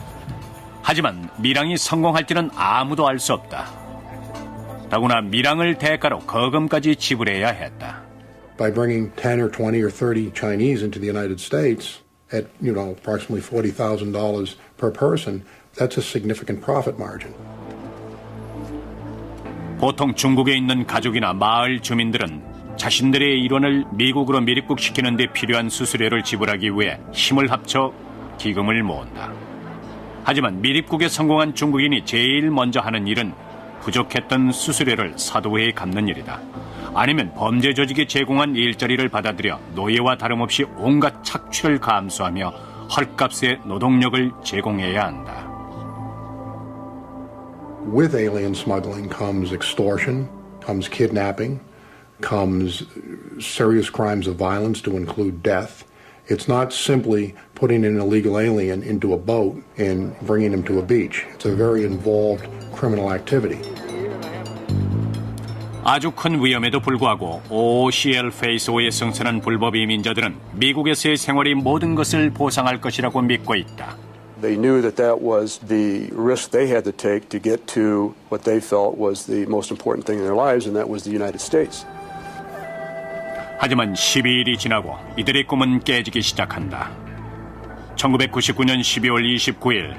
하지만 밀항이 성공할지는 아무도 알 수 없다. 더구나 밀항을 대가로 거금까지 지불해야 했다. By bringing 10 or 20 or 30 Chinese into the United States at, approximately $40,000 per person, that's a significant profit margin. 보통 중국에 있는 가족이나 마을 주민들은 자신들의 일원을 미국으로 밀입국시키는 데 필요한 수수료를 지불하기 위해 힘을 합쳐 기금을 모은다. 하지만 밀입국에 성공한 중국인이 제일 먼저 하는 일은 부족했던 수수료를 사도회에 갚는 일이다. 아니면 범죄 조직이 제공한 일자리를 받아들여 노예와 다름없이 온갖 착취를 감수하며 헐값의 노동력을 제공해야 한다. With alien smuggling comes extortion, comes kidnapping, comes serious crimes of violence to include death. It's not simply putting an illegal alien into a boat and bringing him to a beach. It's a very involved criminal activity. 아주 큰 위험에도 불구하고 OOCL 페이스 5에 승선한 불법 이민자들은 미국에서의 생활이 모든 것을 보상할 것이라고 믿고 있다. They knew that that was the risk they had to take to get to what they felt was the most important thing in their lives, and that was the United States. 하지만 12일이 지나고 이들의 꿈은 깨지기 시작한다. 1999년 12월 29일